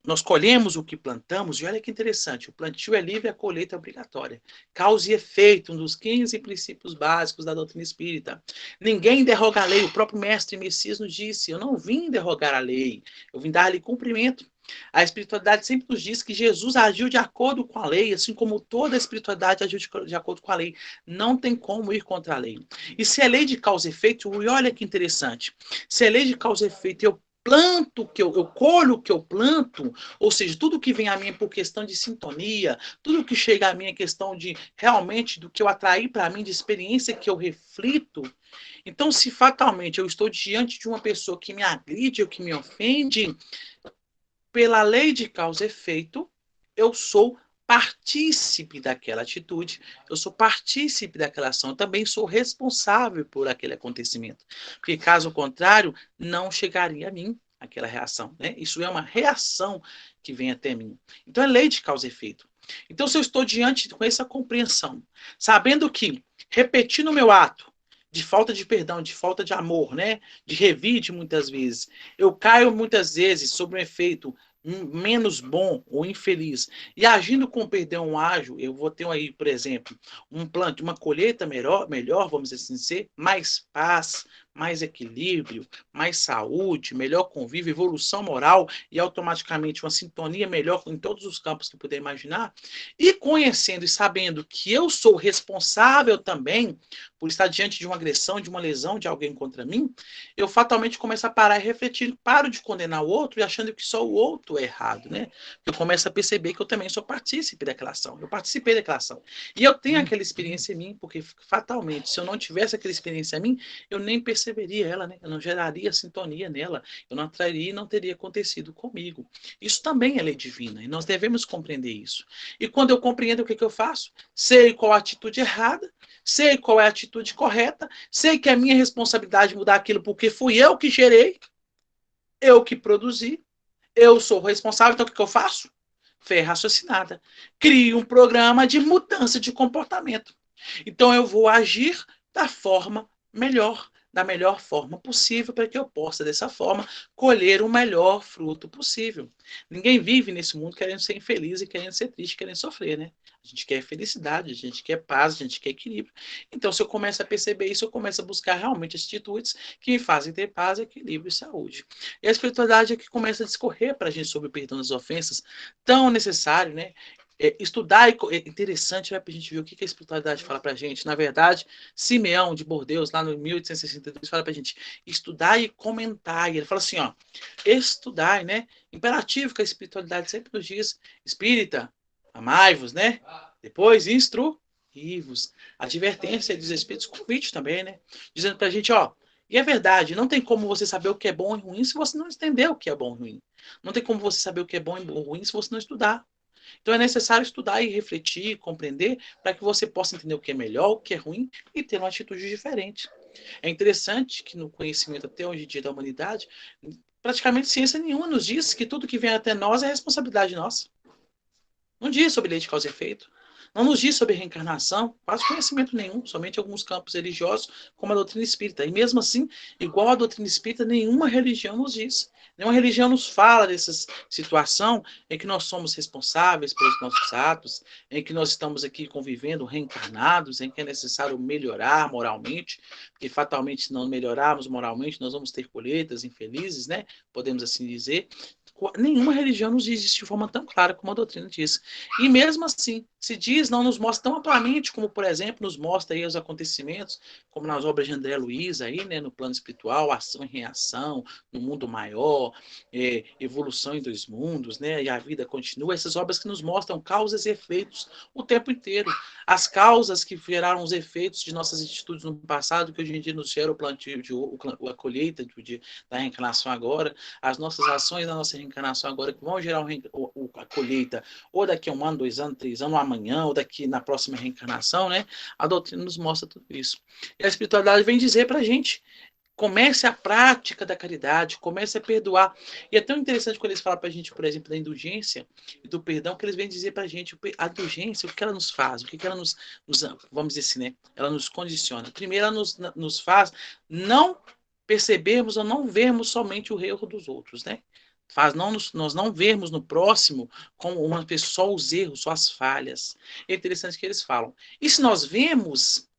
nós colhemos o que plantamos, e olha que interessante, o plantio é livre, a colheita é obrigatória. Causa e efeito, um dos 15 princípios básicos da doutrina espírita. Ninguém derroga a lei, o próprio mestre Messias nos disse, eu não vim derrogar a lei, eu vim dar-lhe cumprimento. A espiritualidade sempre nos diz que Jesus agiu de acordo com a lei, assim como toda a espiritualidade agiu de acordo com a lei. Não tem como ir contra a lei. E se é lei de causa e efeito, e olha que interessante, se é lei de causa e efeito, eu planto o que eu colho o que eu planto, ou seja, tudo que vem a mim é por questão de sintonia, tudo que chega a mim é questão de realmente do que eu atraí para mim, de experiência que eu reflito. Então, se fatalmente eu estou diante de uma pessoa que me agride ou que me ofende, pela lei de causa e efeito, eu sou partícipe daquela atitude, eu sou partícipe daquela ação, eu também sou responsável por aquele acontecimento. Porque, caso contrário, não chegaria a mim aquela reação. Né? Isso é uma reação que vem até mim. Então, é lei de causa e efeito. Então, se eu estou diante com essa compreensão, sabendo que, repetindo o meu ato, de falta de perdão, de falta de amor, né? De revide muitas vezes. Eu caio muitas vezes sobre um efeito menos bom ou infeliz. E agindo com perdão ágil, eu vou ter aí, por exemplo, um plano, uma colheita melhor, vamos assim dizer, mais paz, mais equilíbrio, mais saúde, melhor convívio, evolução moral e automaticamente uma sintonia melhor em todos os campos que puder imaginar. E conhecendo e sabendo que eu sou responsável também por estar diante de uma agressão, de uma lesão de alguém contra mim, eu fatalmente começo a parar e refletir, paro de condenar o outro e achando que só o outro é errado, né? Eu começo a perceber que eu também sou partícipe daquela ação, eu participei daquela ação. E eu tenho aquela experiência em mim, porque fatalmente, se eu não tivesse aquela experiência em mim, eu nem perceberia ela, né? Eu não geraria sintonia nela, eu não atrairia e não teria acontecido comigo. Isso também é lei divina e nós devemos compreender isso. E quando eu compreendo o que eu faço, sei qual a atitude errada, sei qual é a atitude correta, sei que é minha responsabilidade mudar aquilo porque fui eu que gerei, eu que produzi, eu sou responsável, então o que eu faço? Fé raciocinada. Crio um programa de mudança de comportamento. Então eu vou agir da forma melhor, da melhor forma possível, para que eu possa, dessa forma, colher o melhor fruto possível. Ninguém vive nesse mundo querendo ser infeliz e querendo ser triste, querendo sofrer, né? A gente quer felicidade, a gente quer paz, a gente quer equilíbrio. Então, se eu começo a perceber isso, eu começo a buscar realmente atitudes que me fazem ter paz, equilíbrio e saúde. E a espiritualidade é que começa a discorrer para a gente sobre o perdão das ofensas, tão necessário, né? Estudar é interessante, vai para a gente ver o que a espiritualidade fala para a gente. Na verdade, Simeão de Bordeus, lá no 1862, fala para a gente estudar e comentar. E ele fala assim, ó, estudar, né? Imperativo que a espiritualidade sempre nos diz, espírita, amai-vos, né? Depois, instruí-vos. Advertência dos espíritos, convite também, né? Dizendo para a gente, ó, e é verdade, não tem como você saber o que é bom e ruim se você não entender o que é bom e ruim. Não tem como você saber o que é bom e ruim se você não estudar. Então é necessário estudar e refletir, compreender, para que você possa entender o que é melhor, o que é ruim e ter uma atitude diferente. É interessante que no conhecimento até hoje em dia da humanidade, praticamente ciência nenhuma nos diz que tudo que vem até nós é responsabilidade nossa. Não diz sobre lei de causa e efeito. Não nos diz sobre reencarnação, quase conhecimento nenhum, somente alguns campos religiosos, como a doutrina espírita. E mesmo assim, igual a doutrina espírita, nenhuma religião nos diz. Nenhuma religião nos fala dessa situação em que nós somos responsáveis pelos nossos atos, em que nós estamos aqui convivendo reencarnados, em que é necessário melhorar moralmente, porque fatalmente se não melhorarmos moralmente, nós vamos ter colheitas infelizes, né? Podemos assim dizer. Nenhuma religião nos diz isso de forma tão clara como a doutrina diz. E mesmo assim, se diz, não nos mostra tão amplamente como, por exemplo, nos mostra aí os acontecimentos, como nas obras de André Luiz, aí, né, no plano espiritual, ação e reação, no mundo maior, evolução em dois mundos, né, e a vida continua. Essas obras que nos mostram causas e efeitos o tempo inteiro. As causas que geraram os efeitos de nossas atitudes no passado, que hoje em dia nos gera o plantio, a colheita da reencarnação agora, as nossas ações da nossa reencarnação agora, que vão gerar a colheita, ou daqui a 1 ano, 2 anos, 3 anos, ou amanhã, ou daqui na próxima reencarnação, né? A doutrina nos mostra tudo isso. E a espiritualidade vem dizer pra gente, comece a prática da caridade, comece a perdoar. E é tão interessante quando eles falam pra gente, por exemplo, da indulgência e do perdão, que eles vêm dizer pra gente a indulgência, o que ela nos faz, o que ela nos vamos dizer assim, né? Ela nos condiciona. Primeiro, ela nos faz não percebermos ou não vermos somente o erro dos outros, né? Nós não vermos no próximo como uma pessoa, só os erros, só as falhas. É interessante que eles falam. E se nós vemos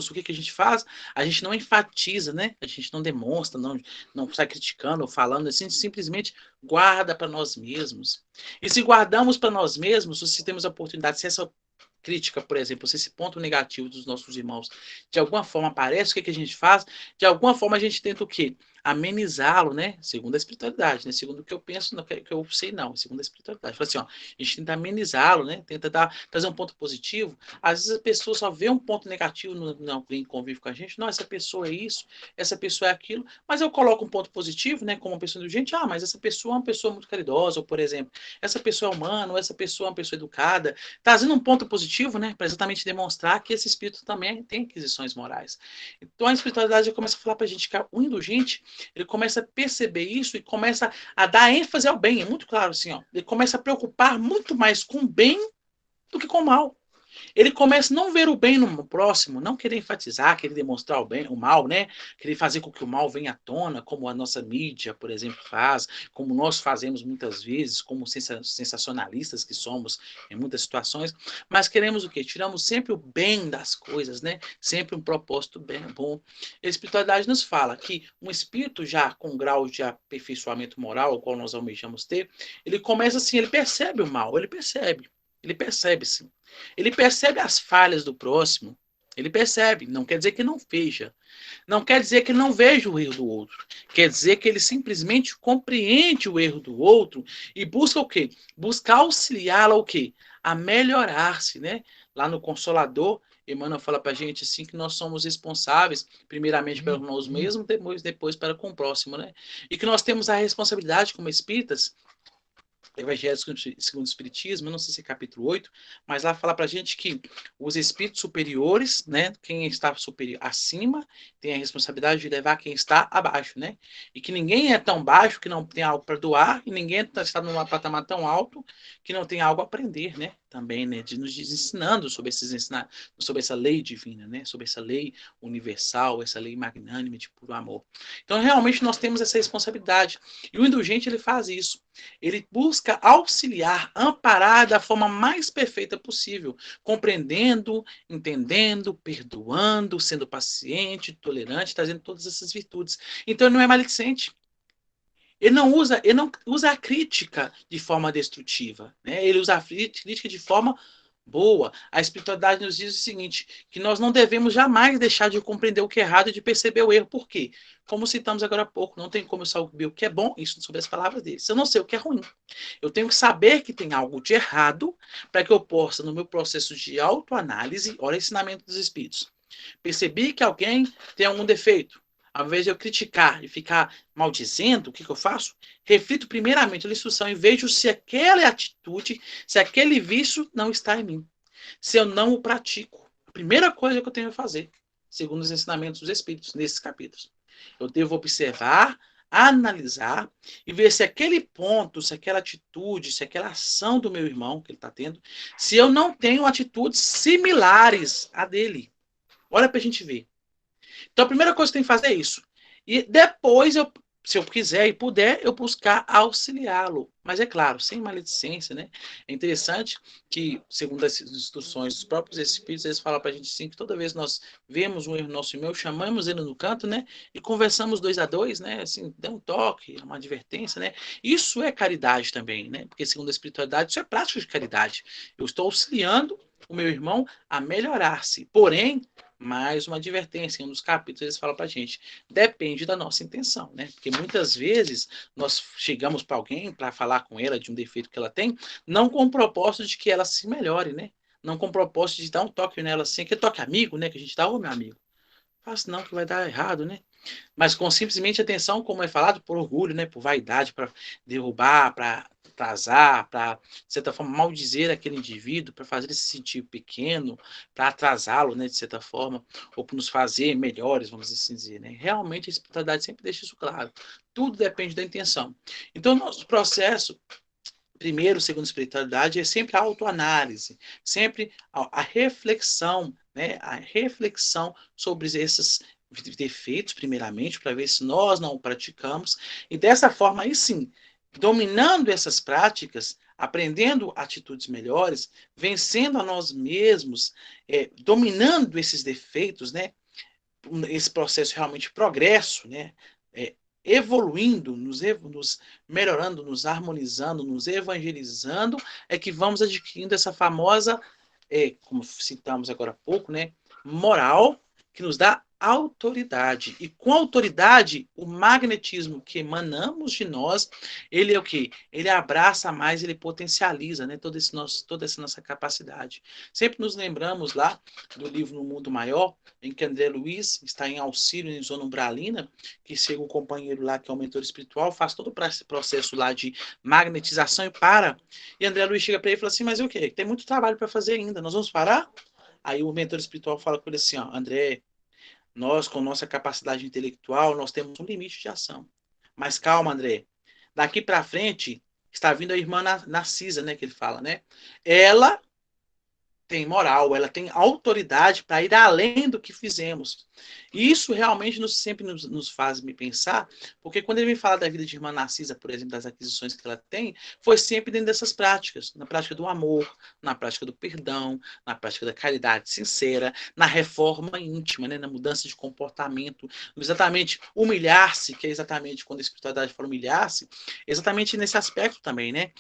o que a gente faz, a gente não enfatiza, né? A gente não demonstra, não sai criticando ou falando, assim, simplesmente guarda para nós mesmos. E se guardamos para nós mesmos, se temos a oportunidade, se essa crítica, por exemplo, se esse ponto negativo dos nossos irmãos de alguma forma aparece, o que a gente faz? De alguma forma a gente tenta o quê? amenizá-lo, né? Segundo a espiritualidade, né? Segundo o que eu penso, não que eu sei, não. Segundo a espiritualidade. Fala assim, ó, a gente tenta amenizá-lo, né? Tenta trazer um ponto positivo. Às vezes a pessoa só vê um ponto negativo no alguém que convive com a gente. Não, essa pessoa é isso, essa pessoa é aquilo. Mas eu coloco um ponto positivo, né? Como uma pessoa indulgente. Ah, mas essa pessoa é uma pessoa muito caridosa, ou, por exemplo, essa pessoa é humana, ou essa pessoa é uma pessoa educada. Trazendo um ponto positivo, né? Para exatamente demonstrar que esse espírito também tem aquisições morais. Então a espiritualidade já começa a falar para a gente que o indulgente, ele começa a perceber isso e começa a dar ênfase ao bem. É muito claro assim, ó. Ele começa a preocupar muito mais com o bem do que com o mal. Ele começa a não ver o bem no próximo, não querer enfatizar, querer demonstrar o bem, o mal, né? Querer fazer com que o mal venha à tona, como a nossa mídia, por exemplo, faz, como nós fazemos muitas vezes, como sensacionalistas que somos em muitas situações, mas queremos o quê? Tiramos sempre o bem das coisas, né? Sempre um propósito bem bom. A espiritualidade nos fala que um espírito já com grau de aperfeiçoamento moral, o qual nós almejamos ter, ele começa assim, ele percebe o mal, ele percebe sim. Ele percebe as falhas do próximo. Ele percebe. Não quer dizer que não veja. Não quer dizer que não veja o erro do outro. Quer dizer que ele simplesmente compreende o erro do outro e busca o quê? Busca auxiliá-lo ao quê? A melhorar-se, né? Lá no Consolador, Emmanuel fala para a gente assim que nós somos responsáveis, primeiramente para nós mesmos, depois para com o próximo, né? E que nós temos a responsabilidade como espíritas. Evangelho segundo o Espiritismo, não sei se é capítulo 8, mas lá fala pra gente que os espíritos superiores, né, quem está superior acima, tem a responsabilidade de levar quem está abaixo, né? E que ninguém é tão baixo que não tem algo para doar, e ninguém está num patamar tão alto que não tem algo a aprender, né? Também, né, de nos ensinando sobre essa lei divina, né? Sobre essa lei universal, essa lei magnânime de puro amor. Então, realmente nós temos essa responsabilidade. E o indulgente ele faz isso. Ele busca auxiliar, amparar da forma mais perfeita possível, compreendendo, entendendo, perdoando, sendo paciente, tolerante, trazendo todas essas virtudes. Então ele não é maledicente. Ele não usa a crítica de forma destrutiva, né? Ele usa a crítica de forma boa. A espiritualidade nos diz o seguinte, que nós não devemos jamais deixar de compreender o que é errado e de perceber o erro. Por quê? Como citamos agora há pouco, não tem como eu saber o que é bom, isso sobre as palavras dele. Se eu não sei o que é ruim, eu tenho que saber que tem algo de errado para que eu possa, no meu processo de autoanálise, olha o ensinamento dos espíritos, percebi que alguém tem algum defeito. Ao invés de eu criticar e ficar maldizendo, o que eu faço? Reflito primeiramente na instrução e vejo se aquela atitude, se aquele vício não está em mim. Se eu não o pratico. A primeira coisa que eu tenho a fazer, segundo os ensinamentos dos Espíritos, nesses capítulos. Eu devo observar, analisar e ver se aquele ponto, se aquela atitude, se aquela ação do meu irmão que ele está tendo, se eu não tenho atitudes similares à dele. Olha para a gente ver. Então, a primeira coisa que tem que fazer é isso. E depois, se eu quiser e puder, eu buscar auxiliá-lo. Mas é claro, sem maledicência, né? É interessante que, segundo as instruções dos próprios espíritos, eles falam para a gente sim que toda vez nós vemos um erro nosso irmão, chamamos ele no canto, né? E conversamos 2 a 2, né? Assim, dá um toque, uma advertência, né? Isso é caridade também, né? Porque, segundo a espiritualidade, isso é prática de caridade. Eu estou auxiliando o meu irmão a melhorar-se. Porém, mais uma advertência, em um dos capítulos eles falam pra gente, depende da nossa intenção, né? Porque muitas vezes nós chegamos para alguém para falar com ela de um defeito que ela tem, não com o propósito de que ela se melhore, né? Não com o propósito de dar um toque nela assim, que toque amigo, né? Que a gente dá, ô meu amigo, faça não que vai dar errado, né? Mas com simplesmente atenção, como é falado, por orgulho, né? Por vaidade, para derrubar, para atrasar, para, de certa forma, maldizer aquele indivíduo, para fazer ele se sentir pequeno, para atrasá-lo, né? De certa forma, ou para nos fazer melhores, vamos assim dizer, né? Realmente a espiritualidade sempre deixa isso claro. Tudo depende da intenção. Então, nosso processo, primeiro, segundo a espiritualidade, é sempre a autoanálise, sempre a reflexão, né? A reflexão sobre esses defeitos, primeiramente, para ver se nós não o praticamos, e dessa forma, aí sim, dominando essas práticas, aprendendo atitudes melhores, vencendo a nós mesmos, dominando esses defeitos, né? Esse processo realmente de progresso, né? Evoluindo, nos melhorando, nos harmonizando, nos evangelizando, é que vamos adquirindo essa famosa, como citamos agora há pouco, né? Moral, que nos dá autoridade. E com autoridade, o magnetismo que emanamos de nós, ele é o quê? Ele abraça mais, ele potencializa, né, toda essa nossa capacidade. Sempre nos lembramos lá do livro No Mundo Maior, em que André Luiz está em auxílio em zona umbralina, que chega um companheiro lá que é um mentor espiritual, faz todo o processo lá de magnetização e para. E André Luiz chega para ele e fala assim, mas o quê? Tem muito trabalho para fazer ainda, nós vamos parar? Aí o mentor espiritual fala com ele assim, ó, André, nós, com nossa capacidade intelectual, nós temos um limite de ação. Mas calma, André. Daqui para frente, está vindo a irmã Narcisa, né, que ele fala, né? Ela tem moral, ela tem autoridade para ir além do que fizemos. E isso realmente sempre nos faz me pensar, porque quando ele me fala da vida de irmã Narcisa, por exemplo, das aquisições que ela tem, foi sempre dentro dessas práticas, na prática do amor, na prática do perdão, na prática da caridade sincera, na reforma íntima, né, na mudança de comportamento, exatamente humilhar-se, que é exatamente quando a espiritualidade fala humilhar-se, exatamente nesse aspecto também, né?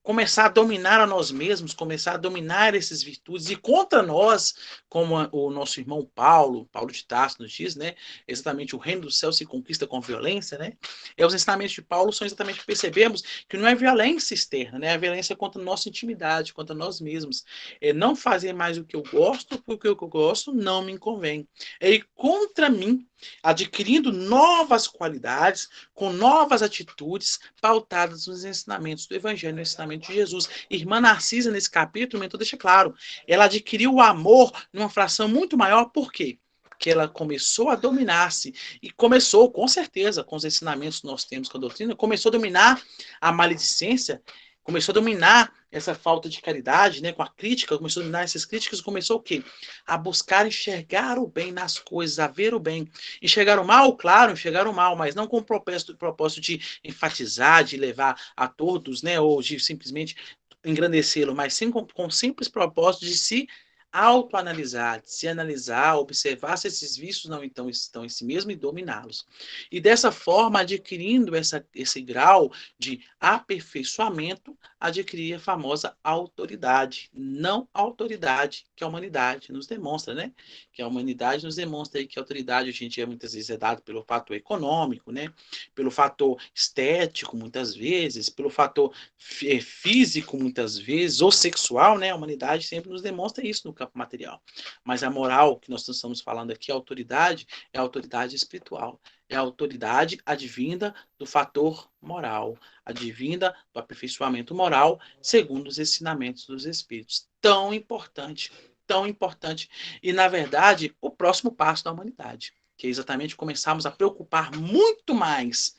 Começar a dominar a nós mesmos, começar a dominar essas virtudes, e contra nós, como o nosso irmão Paulo de Tarso nos diz, né? Exatamente o reino do céu se conquista com violência, né? Os ensinamentos de Paulo são exatamente que percebemos que não é violência externa, né? A violência é contra a nossa intimidade, contra nós mesmos. É não fazer mais o que eu gosto, porque o que eu gosto não me convém. É ir contra mim, adquirindo novas qualidades, com novas atitudes, pautadas nos ensinamentos do Evangelho, no ensinamento de Jesus. Irmã Narcisa, nesse capítulo, o mentor deixa claro, ela adquiriu o amor numa fração muito maior, por quê? Porque ela começou a dominar-se, e começou, com certeza, com os ensinamentos que nós temos com a doutrina, começou a dominar a maledicência, começou a dominar essa falta de caridade, né, com a crítica, começou a dominar essas críticas, começou o quê? A buscar enxergar o bem nas coisas, a ver o bem. Enxergar o mal, claro, enxergar o mal, mas não com o propósito de enfatizar, de levar a todos, né, ou de simplesmente engrandecê-lo, mas sim com simples propósito de se autoanalisar, de se analisar, observar se esses vícios não estão em si mesmo e dominá-los. E dessa forma, adquirindo esse grau de aperfeiçoamento, adquirir a famosa autoridade. Não autoridade que a humanidade nos demonstra, né? Que a humanidade nos demonstra aí que a autoridade hoje em dia muitas vezes é dada pelo fator econômico, né? Pelo fator estético, muitas vezes, pelo fator físico, muitas vezes, ou sexual, né? A humanidade sempre nos demonstra isso no campo material. Mas a moral que nós estamos falando aqui, a autoridade, é a autoridade espiritual. É a autoridade advinda do fator moral, advinda do aperfeiçoamento moral, segundo os ensinamentos dos Espíritos. Tão importante, tão importante. E, na verdade, o próximo passo da humanidade, que é exatamente começarmos a preocupar muito mais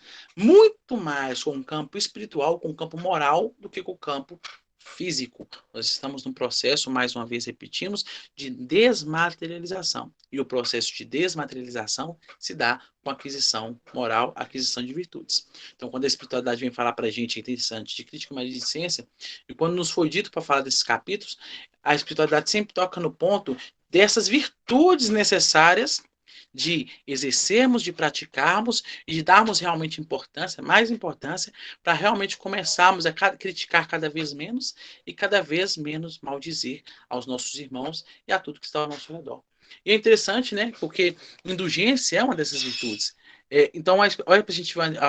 com o campo espiritual, com o campo moral, do que com o campo físico. Nós estamos num processo, mais uma vez repetimos, de desmaterialização. E o processo de desmaterialização se dá com aquisição moral, aquisição de virtudes. Então, quando a espiritualidade vem falar para a gente, é interessante, de crítica e maledicência, e quando nos foi dito para falar desses capítulos, a espiritualidade sempre toca no ponto dessas virtudes necessárias de exercermos, de praticarmos e de darmos realmente importância, mais importância, para realmente começarmos a criticar cada vez menos e cada vez menos maldizer aos nossos irmãos e a tudo que está ao nosso redor. E é interessante, né? Porque indulgência é uma dessas virtudes. Então, olha para a gente ver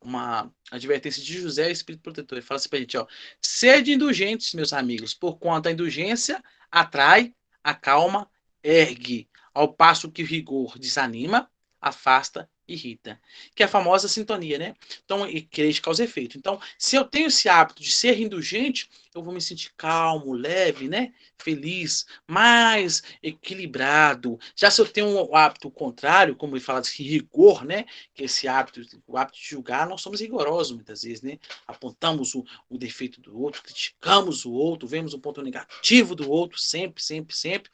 uma advertência de José, Espírito Protetor. Ele fala assim para a gente, ó, sede indulgentes, meus amigos, por quanto a indulgência atrai, acalma, ergue, ao passo que o rigor desanima, afasta, irrita. Que é a famosa sintonia, né? Então, querer causa efeito. Então, se eu tenho esse hábito de ser indulgente, eu vou me sentir calmo, leve, né? Feliz, mais equilibrado. Já se eu tenho o hábito contrário, como ele fala de rigor, né? Que é esse hábito, o hábito de julgar, nós somos rigorosos muitas vezes, né? Apontamos o defeito do outro, criticamos o outro, vemos o ponto negativo do outro, sempre, sempre, sempre.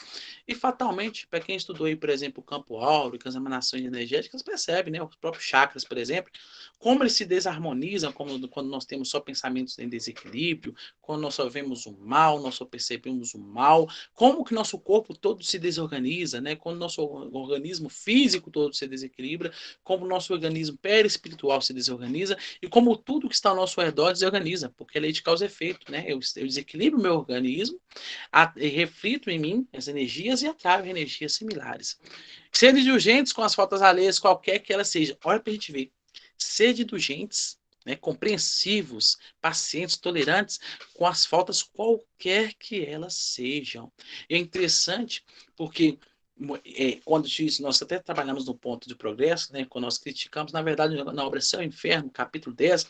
E fatalmente, para quem estudou aí, por exemplo, o campo áureo, as emanações energéticas, percebe, né? Os próprios chakras, por exemplo, como eles se desarmonizam quando nós temos só pensamentos em desequilíbrio, quando nós só vemos o mal, nós só percebemos o mal, como que nosso corpo todo se desorganiza, né? Quando nosso organismo físico todo se desequilibra, como o nosso organismo perispiritual se desorganiza e como tudo que está ao nosso redor desorganiza, porque a lei de causa e efeito, né? Eu desequilibro o meu organismo, reflito em mim as energias e atraio energias similares. Sede indulgentes com as faltas alheias, qualquer que elas sejam. Olha para a gente ver. Sede indulgentes, né, compreensivos, pacientes, tolerantes com as faltas qualquer que elas sejam. É interessante porque quando nós até trabalhamos no ponto de progresso, né, quando nós criticamos, na verdade, na obra Céu e Inferno, capítulo 10,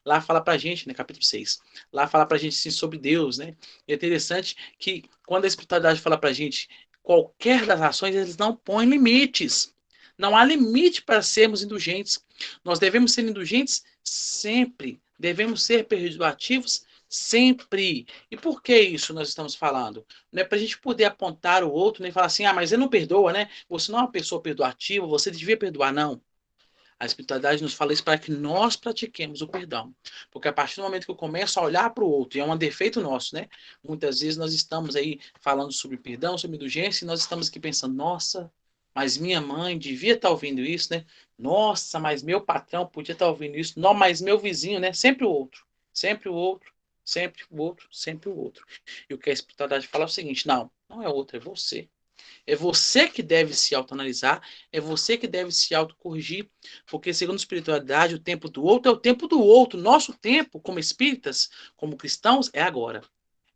lá fala para a gente, né, capítulo 6, lá fala para a gente sim, sobre Deus. Né? É interessante que quando a espiritualidade fala para a gente qualquer das ações, eles não põem limites. Não há limite para sermos indulgentes. Nós devemos ser indulgentes sempre. Devemos ser perdoativos sempre. E por que isso nós estamos falando? Não é para a gente poder apontar o outro, nem falar assim, mas ele não perdoa, né? Você não é uma pessoa perdoativa, você devia perdoar, não. A espiritualidade nos fala isso para que nós pratiquemos o perdão. Porque a partir do momento que eu começo a olhar para o outro, e é um defeito nosso, né? Muitas vezes nós estamos aí falando sobre perdão, sobre indulgência, e nós estamos aqui pensando, nossa, mas minha mãe devia estar ouvindo isso, né? Nossa, mas meu patrão podia estar ouvindo isso. Não, mas meu vizinho, né? Sempre o outro. Sempre o outro. Sempre o outro. Sempre o outro. E o que a espiritualidade fala é o seguinte, não é outro, é você. É você que deve se autoanalisar, é você que deve se autocorrigir, porque segundo a espiritualidade, o tempo do outro é o tempo do outro. Nosso tempo, como espíritas, como cristãos, é agora.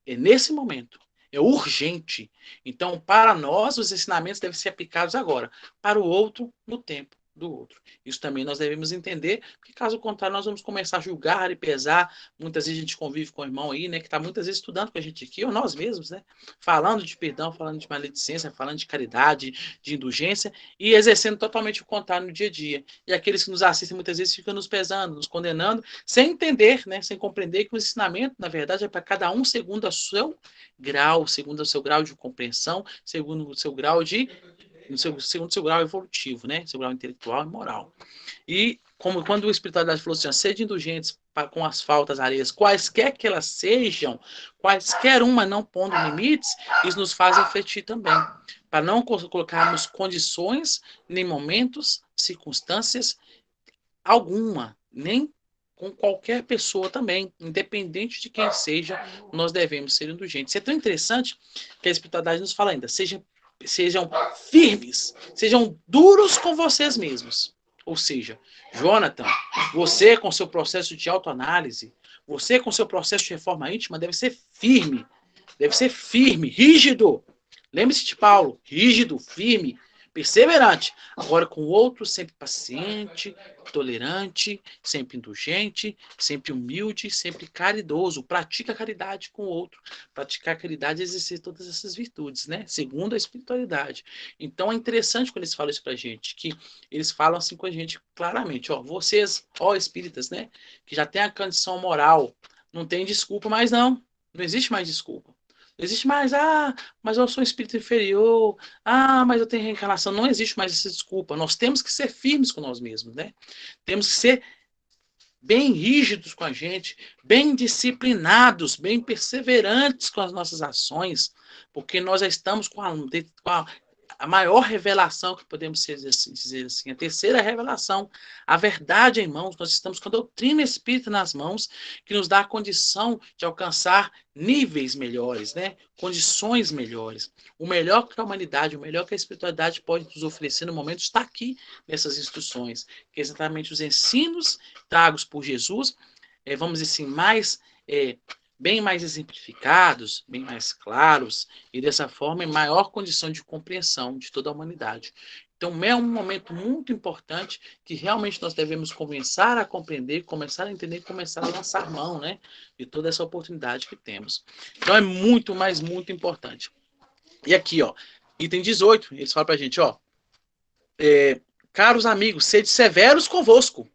É nesse momento. É urgente. Então, para nós, os ensinamentos devem ser aplicados agora. Para o outro, no tempo do outro. Isso também nós devemos entender, porque caso contrário, nós vamos começar a julgar e pesar. Muitas vezes a gente convive com o irmão aí, né, que está muitas vezes estudando com a gente aqui, ou nós mesmos, né, falando de perdão, falando de maledicência, falando de caridade, de indulgência, e exercendo totalmente o contrário no dia a dia. E aqueles que nos assistem muitas vezes ficam nos pesando, nos condenando, sem entender, né, sem compreender que o ensinamento, na verdade, é para cada um segundo o seu grau, segundo o seu grau de compreensão, segundo o seu grau de segundo o seu grau evolutivo, né? Seu grau intelectual e moral. E como quando a espiritualidade falou assim, sede indulgentes com as faltas alheias, quaisquer que elas sejam, quaisquer uma não pondo limites, isso nos faz refletir também, para não colocarmos condições, nem momentos, circunstâncias alguma, nem com qualquer pessoa também, independente de quem seja, nós devemos ser indulgentes. Isso é tão interessante que a espiritualidade nos fala ainda, sejam firmes, sejam duros com vocês mesmos. Ou seja, Jonathan, você com seu processo de autoanálise, você com seu processo de reforma íntima deve ser firme, rígido. Lembre-se de Paulo, rígido, firme, perseverante. Agora com o outro, sempre paciente, tolerante, sempre indulgente, sempre humilde, sempre caridoso. Pratica a caridade com o outro. Praticar a caridade é exercer todas essas virtudes, né? Segundo a espiritualidade. Então é interessante quando eles falam isso pra gente, que eles falam assim com a gente claramente, ó, vocês, ó espíritas, né, que já tem a condição moral, não tem desculpa mais não. Não existe mais desculpa. Não existe mais, mas eu sou um espírito inferior, mas eu tenho reencarnação. Não existe mais essa desculpa. Nós temos que ser firmes com nós mesmos, né? Temos que ser bem rígidos com a gente, bem disciplinados, bem perseverantes com as nossas ações, porque nós já estamos com a maior revelação que podemos dizer assim, a terceira revelação, a verdade em mãos. Nós estamos com a doutrina espírita nas mãos, que nos dá a condição de alcançar níveis melhores, né? Condições melhores. O melhor que a humanidade, o melhor que a espiritualidade pode nos oferecer no momento está aqui nessas instruções, que é exatamente os ensinos tragos por Jesus, vamos dizer assim, bem mais exemplificados, bem mais claros, e dessa forma em maior condição de compreensão de toda a humanidade. Então é um momento muito importante que realmente nós devemos começar a compreender, começar a entender, começar a lançar mão, né, de toda essa oportunidade que temos. Então é muito, mas muito importante. E aqui, ó, item 18, eles falam pra gente, ó, caros amigos, sede severos convosco,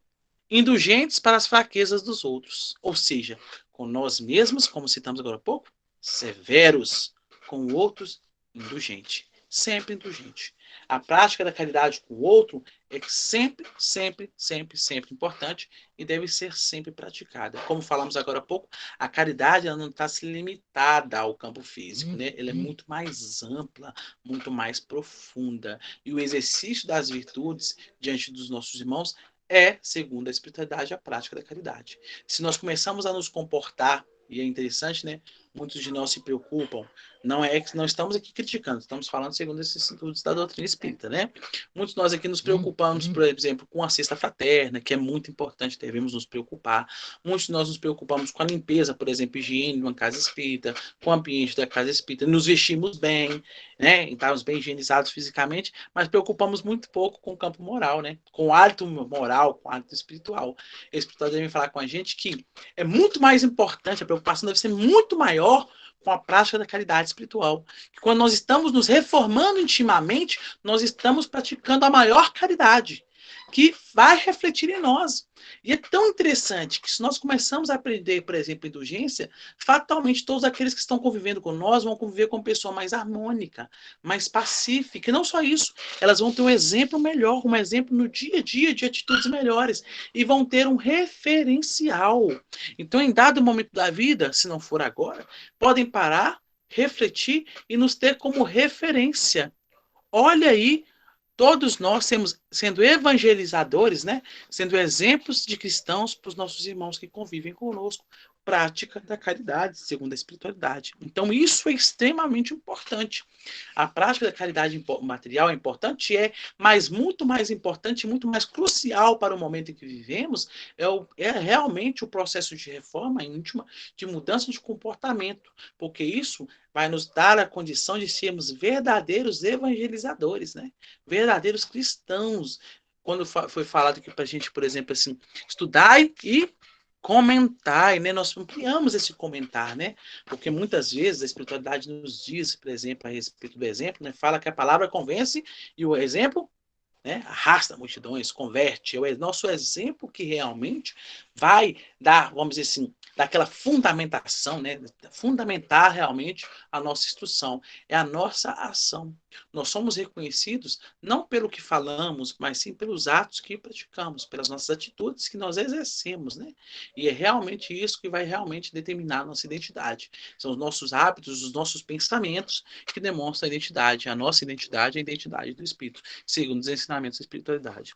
indulgentes para as fraquezas dos outros. Ou seja, com nós mesmos, como citamos agora há pouco, severos, com outros, indulgente. Sempre indulgente. A prática da caridade com o outro é sempre, sempre, sempre, sempre importante e deve ser sempre praticada. Como falamos agora há pouco, a caridade ela não está se limitada ao campo físico, né? Ela é muito mais ampla, muito mais profunda. E o exercício das virtudes diante dos nossos irmãos é, segundo a espiritualidade, a prática da caridade. Se nós começamos a nos comportar, e é interessante, né? Muitos de nós se preocupam. Não estamos aqui criticando, estamos falando segundo esses estudos da doutrina espírita, né? Muitos de nós aqui nos preocupamos, por exemplo, com a cesta fraterna, que é muito importante, devemos nos preocupar. Muitos de nós nos preocupamos com a limpeza, por exemplo, higiene de uma casa espírita, com o ambiente da casa espírita, nos vestimos bem, né? Estamos bem higienizados fisicamente, mas preocupamos muito pouco com o campo moral, né? Com o hábito moral, com o hábito espiritual. A espiritual deve falar com a gente que é muito mais importante, a preocupação deve ser muito maior com a prática da caridade espiritual. Que quando nós estamos nos reformando intimamente, nós estamos praticando a maior caridade, que vai refletir em nós. E é tão interessante que se nós começamos a aprender, por exemplo, indulgência, fatalmente todos aqueles que estão convivendo com nós vão conviver com uma pessoa mais harmônica, mais pacífica. E não só isso, elas vão ter um exemplo melhor, um exemplo no dia a dia de atitudes melhores. E vão ter um referencial. Então, em dado momento da vida, se não for agora, podem parar, refletir e nos ter como referência. Olha aí, todos nós temos, sendo evangelizadores, né? Sendo exemplos de cristãos para os nossos irmãos que convivem conosco, prática da caridade, segundo a espiritualidade. Então, isso é extremamente importante. A prática da caridade material é importante, mas muito mais importante, muito mais crucial para o momento em que vivemos, é realmente o processo de reforma íntima, de mudança de comportamento, porque isso vai nos dar a condição de sermos verdadeiros evangelizadores, né? Verdadeiros cristãos. Quando foi falado aqui para a gente, por exemplo, assim, estudai e comentar, né? Nós ampliamos esse comentar, né? Porque muitas vezes a espiritualidade nos diz, por exemplo, a respeito do exemplo, né? Fala que a palavra convence e o exemplo, né? Arrasta multidões, converte. É o nosso exemplo que realmente vai dar, vamos dizer assim, daquela fundamentação, né? Fundamentar realmente a nossa instrução. É a nossa ação. Nós somos reconhecidos não pelo que falamos, mas sim pelos atos que praticamos, pelas nossas atitudes que nós exercemos, né? E é realmente isso que vai realmente determinar a nossa identidade. São os nossos hábitos, os nossos pensamentos que demonstram a identidade. A nossa identidade é a identidade do Espírito, segundo os ensinamentos da espiritualidade.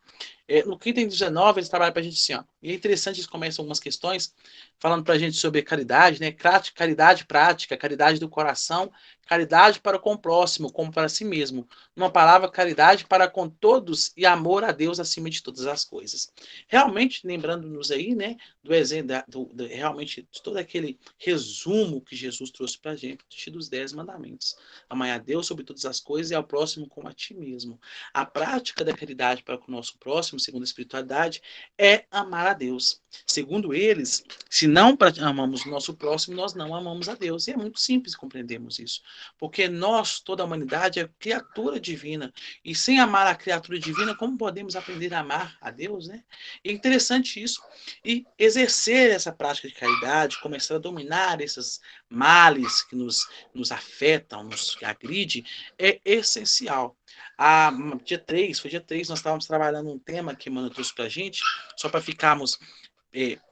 No item 19, eles trabalham para a gente assim, ó. E é interessante, eles começam algumas questões falando para a gente sobre caridade, né? Caridade prática, caridade do coração, caridade para com o próximo, como para si mesmo. Uma palavra, caridade para com todos e amor a Deus acima de todas as coisas. Realmente, lembrando-nos aí, né, do exemplo, realmente, de todo aquele resumo que Jesus trouxe para a gente dos 10 mandamentos. Amar a Deus sobre todas as coisas e ao próximo como a ti mesmo. A prática da caridade para com o nosso próximo, segundo a espiritualidade, é amar a Deus. Segundo eles, se não amamos o nosso próximo, nós não amamos a Deus. E é muito simples compreendermos isso. Porque nós, toda a humanidade, é criatura divina. E sem amar a criatura divina, como podemos aprender a amar a Deus, né? É interessante isso. E exercer essa prática de caridade, começar a dominar esses males que nos afetam, nos agridem, é essencial. Foi dia 3, nós estávamos trabalhando um tema que Emmanuel trouxe para a gente, só para ficarmos,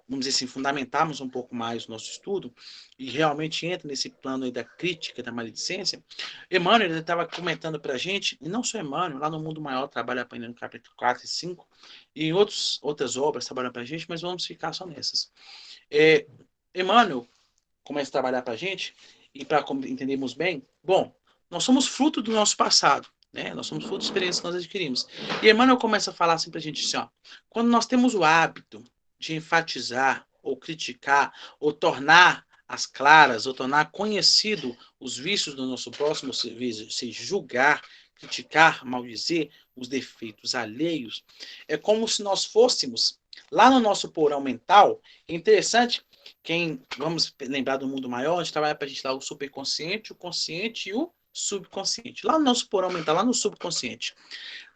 vamos dizer assim, fundamentarmos um pouco mais o nosso estudo, e realmente entra nesse plano aí da crítica, da maledicência. Emmanuel estava comentando para a gente, e não só Emmanuel, lá no Mundo Maior trabalha aprendendo capítulo 4 e 5, e em outras obras trabalham para a gente, mas vamos ficar só nessas. Emmanuel começa a trabalhar para a gente, e para entendermos bem, bom, nós somos fruto do nosso passado, né? Nós somos fruto da experiência que nós adquirimos. E Emmanuel começa a falar assim para a gente, assim, ó, quando nós temos o hábito de enfatizar, ou criticar, ou tornar as claras, ou tornar conhecido os vícios do nosso próximo, se julgar, criticar, maldizer os defeitos alheios, é como se nós fôssemos, lá no nosso porão mental, é interessante, vamos lembrar do mundo maior, a gente trabalha para a gente lá o superconsciente, o consciente e o subconsciente. Lá no nosso porão mental, lá no subconsciente.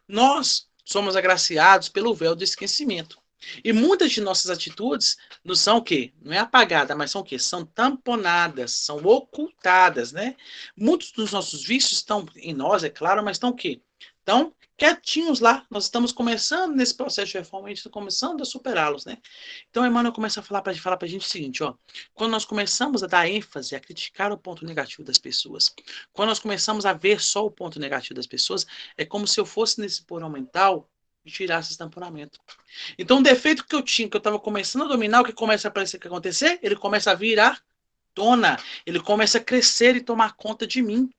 Nós somos agraciados pelo véu do esquecimento. E muitas de nossas atitudes não são o quê? Não é apagada, mas são o quê? São tamponadas, são ocultadas, né? Muitos dos nossos vícios estão em nós, é claro, mas estão o quê? Então, quietinhos lá, nós estamos começando nesse processo de reforma, a gente está começando a superá-los, né? Então, Emmanuel começa a falar para a gente o seguinte, ó, quando nós começamos a dar ênfase, a criticar o ponto negativo das pessoas, quando nós começamos a ver só o ponto negativo das pessoas, é como se eu fosse nesse porão mental e tirasse esse tamponamento. Então, o defeito que eu tinha, que eu estava começando a dominar, o que começa a aparecer, o que acontecer? Ele começa a virar tona, ele começa a crescer e tomar conta de mim.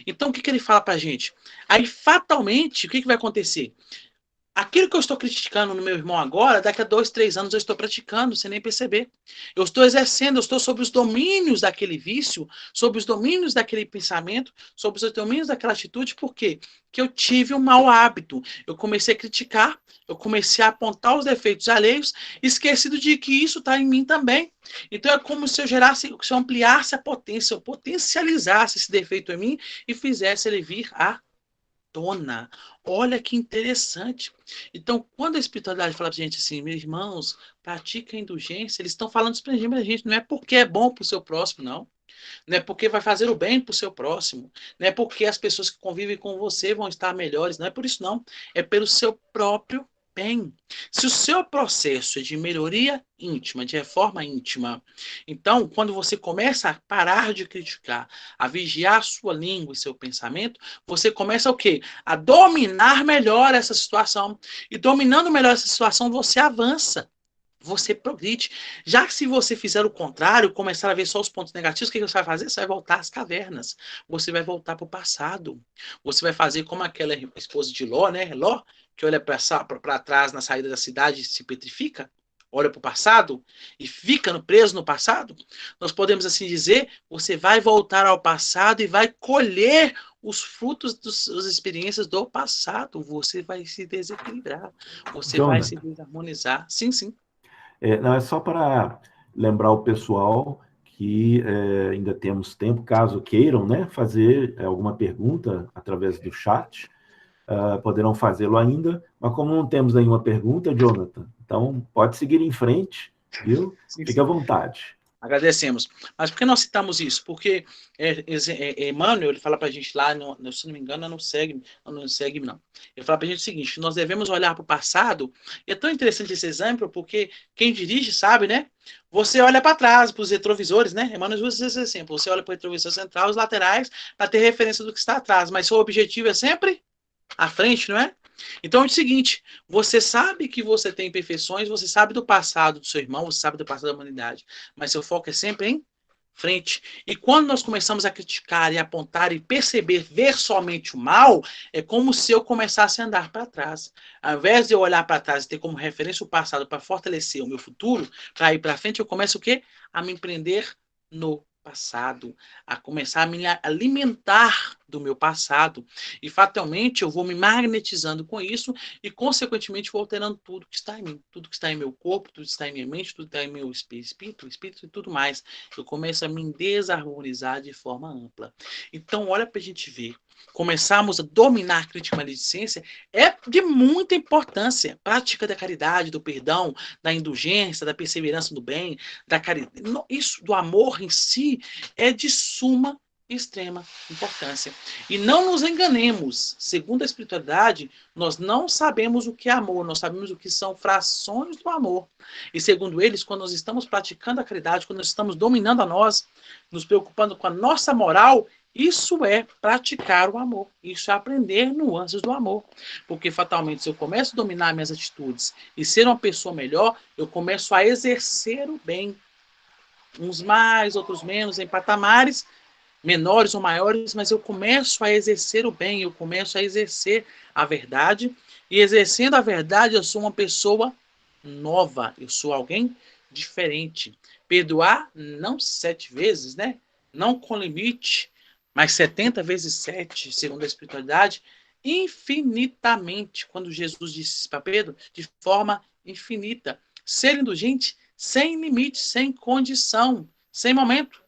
Então, o que ele fala pra gente? Aí, fatalmente, o que vai acontecer? Aquilo que eu estou criticando no meu irmão agora, daqui a 2, 3 anos eu estou praticando, sem nem perceber. Eu estou exercendo, eu estou sob os domínios daquele vício, sob os domínios daquele pensamento, sob os domínios daquela atitude, por quê? Porque eu tive um mau hábito. Eu comecei a criticar, eu comecei a apontar os defeitos alheios, esquecido de que isso está em mim também. Então é como se eu gerasse, se eu ampliasse a potência, eu potencializasse esse defeito em mim e fizesse ele vir à tona. Olha que interessante. Então, quando a espiritualidade fala pra gente assim, meus irmãos, pratica a indulgência, eles estão falando isso pra gente, não é porque é bom pro seu próximo, não. Não é porque vai fazer o bem pro seu próximo. Não é porque as pessoas que convivem com você vão estar melhores. Não é por isso, não. É pelo seu próprio bem. Se o seu processo é de melhoria íntima, de reforma íntima, então, quando você começa a parar de criticar, a vigiar a sua língua e seu pensamento, você começa o quê? A dominar melhor essa situação. E dominando melhor essa situação, você avança. Você progride. Já que se você fizer o contrário, começar a ver só os pontos negativos, o que você vai fazer? Você vai voltar às cavernas. Você vai voltar para o passado. Você vai fazer como aquela esposa de Ló, né? Ló, que olha para trás na saída da cidade e se petrifica, olha para o passado e fica preso no passado. Nós podemos assim dizer, você vai voltar ao passado e vai colher os frutos das experiências do passado. Você vai se desequilibrar. Você vai se Jonathan, desarmonizar. Sim, sim. não é só para lembrar o pessoal que ainda temos tempo, caso queiram, né, fazer alguma pergunta através do chat, poderão fazê-lo ainda, mas como não temos nenhuma pergunta, Jonathan, então pode seguir em frente, viu? Sim, Fique à sim. vontade. Agradecemos. Mas por que nós citamos isso? Porque Emmanuel, ele fala para a gente lá, se não me engano, não segue, não. Ele fala para a gente o seguinte, nós devemos olhar para o passado, e é tão interessante esse exemplo, porque quem dirige sabe, né? Você olha para trás, para os retrovisores, né? Emmanuel usa esse exemplo, você olha para o retrovisor central, os laterais, para ter referência do que está atrás, mas seu objetivo é sempre à frente, não é? Então é o seguinte, você sabe que você tem imperfeições, você sabe do passado do seu irmão, você sabe do passado da humanidade, mas seu foco é sempre em frente. E quando nós começamos a criticar e apontar e perceber, ver somente o mal, é como se eu começasse a andar para trás. Ao invés de eu olhar para trás e ter como referência o passado para fortalecer o meu futuro, para ir para frente, eu começo o quê? A me prender no passado, a começar a me alimentar do meu passado. E fatalmente eu vou me magnetizando com isso e, consequentemente, vou alterando tudo que está em mim, tudo que está em meu corpo, tudo que está em minha mente, tudo que está em meu espírito e tudo mais. Eu começo a me desarmonizar de forma ampla. Então, olha para a gente ver. Começarmos a dominar a crítica e maledicência é de muita importância. Prática da caridade, do perdão, da indulgência, da perseverança no bem, da caridade. Isso do amor em si é de suma extrema importância. E não nos enganemos, segundo a espiritualidade, nós não sabemos o que é amor, nós sabemos o que são frações do amor. E segundo eles, quando nós estamos praticando a caridade, quando nós estamos dominando a nós, nos preocupando com a nossa moral, isso é praticar o amor, isso é aprender nuances do amor. Porque fatalmente, se eu começo a dominar minhas atitudes e ser uma pessoa melhor, eu começo a exercer o bem. Uns mais, outros menos, em patamares menores ou maiores, mas eu começo a exercer o bem, eu começo a exercer a verdade, e exercendo a verdade, eu sou uma pessoa nova, eu sou alguém diferente. Perdoar, não 7 vezes, né? Não com limite, mas 70 vezes 7, segundo a espiritualidade, infinitamente, quando Jesus disse para Pedro, de forma infinita. Ser indulgente sem limite, sem condição, sem momento.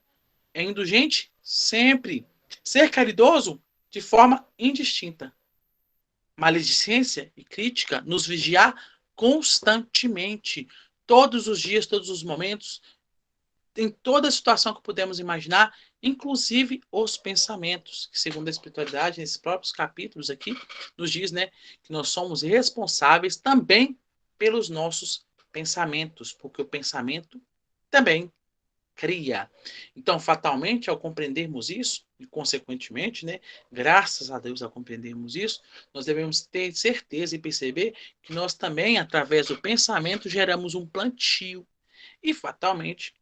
É indulgente sempre. Ser caridoso de forma indistinta. Maledicência e crítica nos vigiar constantemente, todos os dias, todos os momentos, em toda situação que pudemos imaginar, inclusive os pensamentos, que segundo a espiritualidade, nesses próprios capítulos aqui, nos diz, né, que nós somos responsáveis também pelos nossos pensamentos, porque o pensamento também cria. Então, fatalmente, ao compreendermos isso, e consequentemente, né, graças a Deus ao compreendermos isso, nós devemos ter certeza e perceber que nós também, através do pensamento, geramos um plantio. E fatalmente,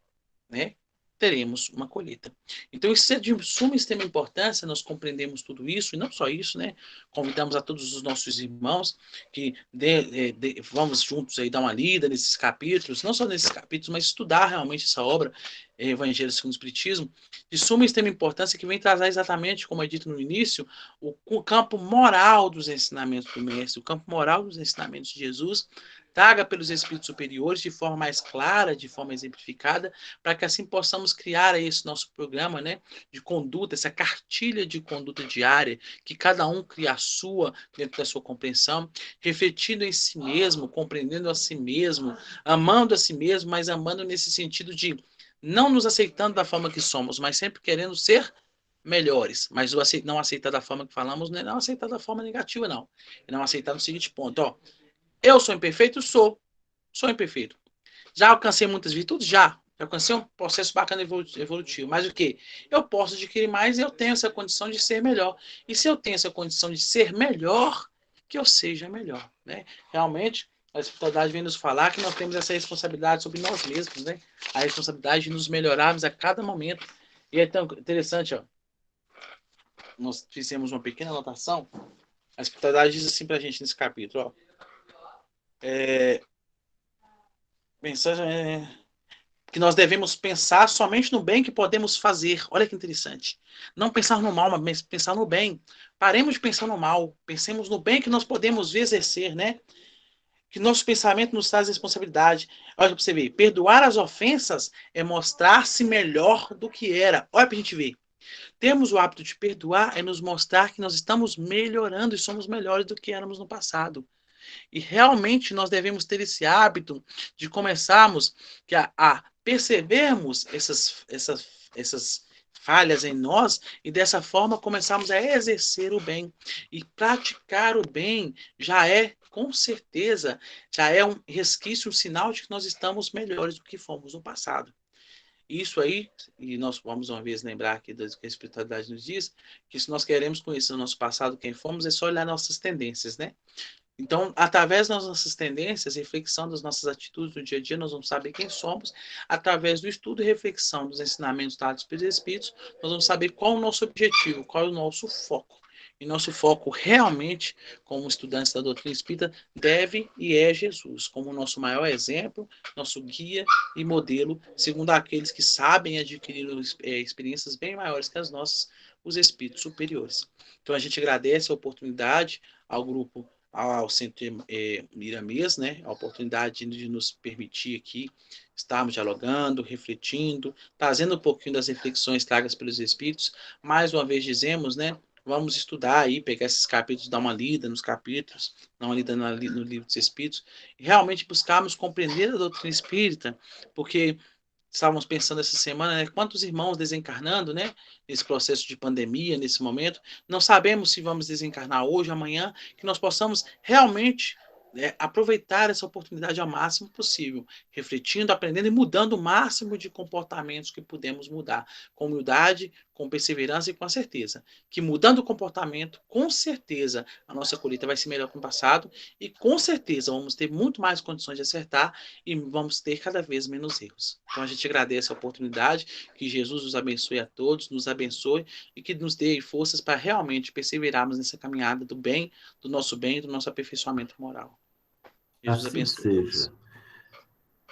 né, teremos uma colheita. Então, isso é de suma e extrema importância, nós compreendemos tudo isso, e não só isso, né? Convidamos a todos os nossos irmãos que vamos juntos aí dar uma lida nesses capítulos, não só nesses capítulos, mas estudar realmente essa obra, Evangelho segundo o Espiritismo, de suma e extrema importância, que vem trazer exatamente, como é dito no início, o campo moral dos ensinamentos do Mestre, o campo moral dos ensinamentos de Jesus, traga pelos espíritos superiores de forma mais clara, de forma exemplificada, para que assim possamos criar esse nosso programa, né, de conduta, essa cartilha de conduta diária, que cada um cria a sua, dentro da sua compreensão, refletindo em si mesmo, compreendendo a si mesmo, amando a si mesmo, mas amando nesse sentido de não nos aceitando da forma que somos, mas sempre querendo ser melhores, mas o não aceitar da forma que falamos, não é não aceitar da forma negativa, não. É não aceitar no seguinte ponto, ó, eu sou imperfeito? Sou imperfeito. Já alcancei muitas virtudes? Já. Já alcancei um processo bacana evolutivo. Mas o quê? Eu posso adquirir mais e eu tenho essa condição de ser melhor. E se eu tenho essa condição de ser melhor, que eu seja melhor. Né? Realmente, a espiritualidade vem nos falar que nós temos essa responsabilidade sobre nós mesmos. Né? A responsabilidade de nos melhorarmos a cada momento. E é tão interessante, ó. Nós fizemos uma pequena anotação. A espiritualidade diz assim para a gente nesse capítulo, ó. Que nós devemos pensar somente no bem que podemos fazer. Olha que interessante. Não pensar no mal, mas pensar no bem. Paremos de pensar no mal. Pensemos no bem que nós podemos exercer, né? Que nosso pensamento nos traz responsabilidade. Olha para você ver. Perdoar as ofensas é mostrar-se melhor do que era. Olha para a gente ver. Termos o hábito de perdoar é nos mostrar que nós estamos melhorando e somos melhores do que éramos no passado. E realmente nós devemos ter esse hábito de começarmos a percebermos essas falhas em nós e dessa forma começarmos a exercer o bem. E praticar o bem já é, com certeza, já é um resquício, um sinal de que nós estamos melhores do que fomos no passado. Isso aí, e nós vamos uma vez lembrar aqui do que a espiritualidade nos diz, que se nós queremos conhecer o nosso passado, quem fomos, é só olhar nossas tendências, né? Então, através das nossas tendências, reflexão das nossas atitudes no dia a dia, nós vamos saber quem somos. Através do estudo e reflexão dos ensinamentos dados pelos Espíritos, nós vamos saber qual é o nosso objetivo, qual é o nosso foco. E nosso foco realmente, como estudantes da doutrina espírita, deve e é Jesus, como nosso maior exemplo, nosso guia e modelo, segundo aqueles que sabem adquirir experiências bem maiores que as nossas, os espíritos superiores. Então, a gente agradece a oportunidade ao grupo, ao Centro Miramês, né, a oportunidade de nos permitir aqui estarmos dialogando, refletindo, trazendo um pouquinho das reflexões tragas pelos Espíritos. Mais uma vez dizemos, né, vamos estudar aí, pegar esses capítulos, dar uma lida nos capítulos, dar uma lida no livro dos Espíritos, e realmente buscarmos compreender a doutrina espírita, porque estávamos pensando essa semana, né, quantos irmãos desencarnando, né, nesse processo de pandemia, nesse momento, não sabemos se vamos desencarnar hoje, amanhã, que nós possamos realmente aproveitar essa oportunidade ao máximo possível, refletindo, aprendendo e mudando o máximo de comportamentos que podemos mudar, com humildade, com perseverança e com a certeza, que mudando o comportamento, com certeza, a nossa colheita vai ser melhor que no passado e com certeza vamos ter muito mais condições de acertar e vamos ter cada vez menos erros. Então a gente agradece a oportunidade, que Jesus nos abençoe a todos, nos abençoe e que nos dê forças para realmente perseverarmos nessa caminhada do bem, do nosso aperfeiçoamento moral. Jesus Assim abençoe. seja.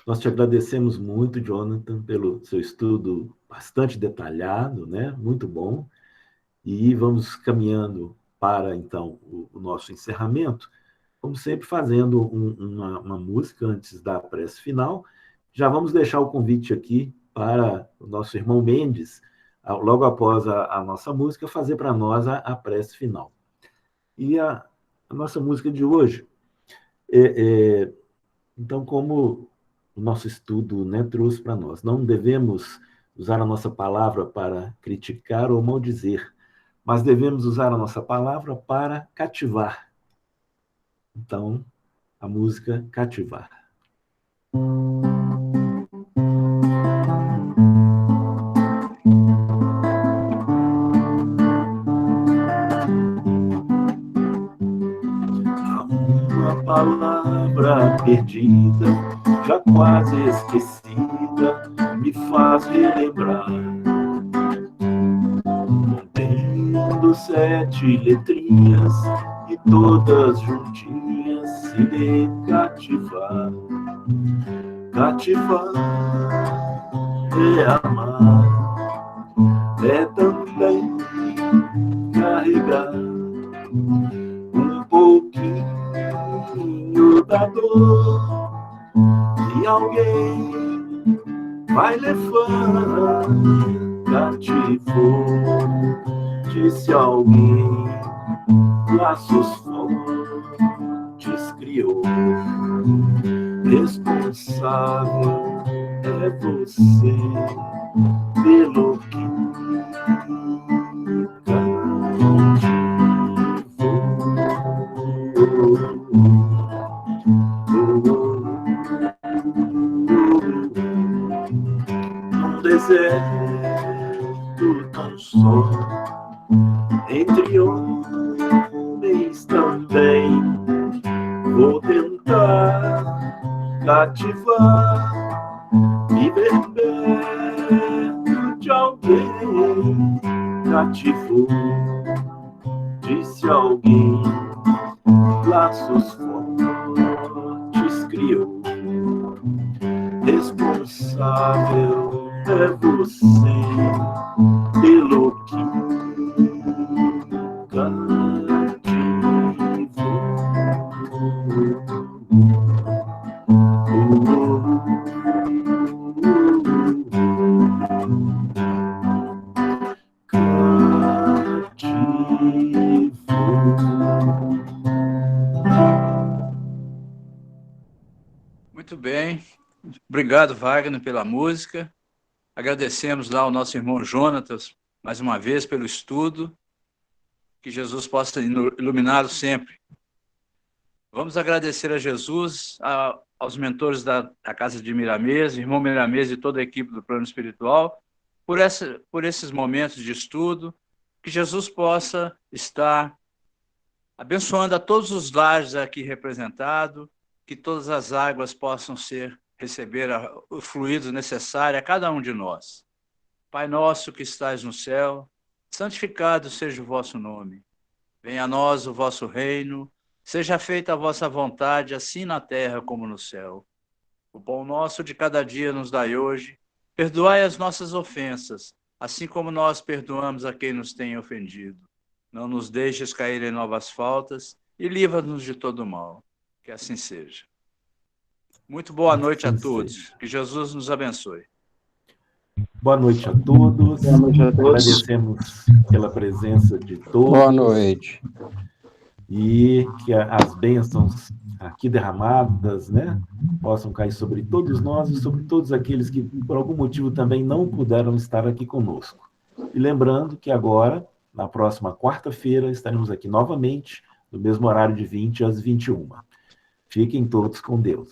Nós te agradecemos muito, Jonathan, pelo seu estudo bastante detalhado, né? Muito bom. E vamos caminhando para, então, o nosso encerramento, como sempre, fazendo uma música antes da prece final. Já vamos deixar o convite aqui para o nosso irmão Mendes, logo após a nossa música, fazer para nós a prece final. E a nossa música de hoje, então, como o nosso estudo, né, trouxe para nós. Não devemos usar a nossa palavra para criticar ou maldizer, mas devemos usar a nossa palavra para cativar. Então, a música Cativar. Uma palavra perdida, já quase esquecida, me faz relembrar. Contendo 7 letrinhas e todas juntinhas se lê cativar. Cativar é amar, é também carregar um pouquinho da dor que alguém vai levar. Cativou, disse alguém, laços fortes criou. Responsável é você pelo que num deserto tão só, entre homens também, vou tentar cativar, viver perto de alguém. Cativou, disse alguém, laços fortes criou. Responsável é você pelo que Muito bem. Obrigado, Wagner, pela música. Agradecemos lá ao nosso irmão Jonatas, mais uma vez, pelo estudo. Que Jesus possa iluminá-lo sempre. Vamos agradecer a Jesus, aos mentores da Casa de Miramês, irmão Miramês e toda a equipe do Plano Espiritual, por esses momentos de estudo, que Jesus possa estar abençoando a todos os lares aqui representados, que todas as águas possam receber o fluido necessário a cada um de nós. Pai nosso que estais no céu, santificado seja o vosso nome. Venha a nós o vosso reino, seja feita a vossa vontade, assim na terra como no céu. O pão nosso de cada dia nos dai hoje. Perdoai as nossas ofensas, assim como nós perdoamos a quem nos tem ofendido. Não nos deixes cair em novas faltas e livra-nos de todo mal. Que assim seja. Muito boa noite a todos. Que Jesus nos abençoe. Boa noite a todos. Boa noite a todos. Agradecemos pela presença de todos. Boa noite. E que as bênçãos aqui derramadas, né, possam cair sobre todos nós e sobre todos aqueles que, por algum motivo, também não puderam estar aqui conosco. E lembrando que agora, na próxima quarta-feira, estaremos aqui novamente, no mesmo horário de 20 às 21. Fiquem todos com Deus.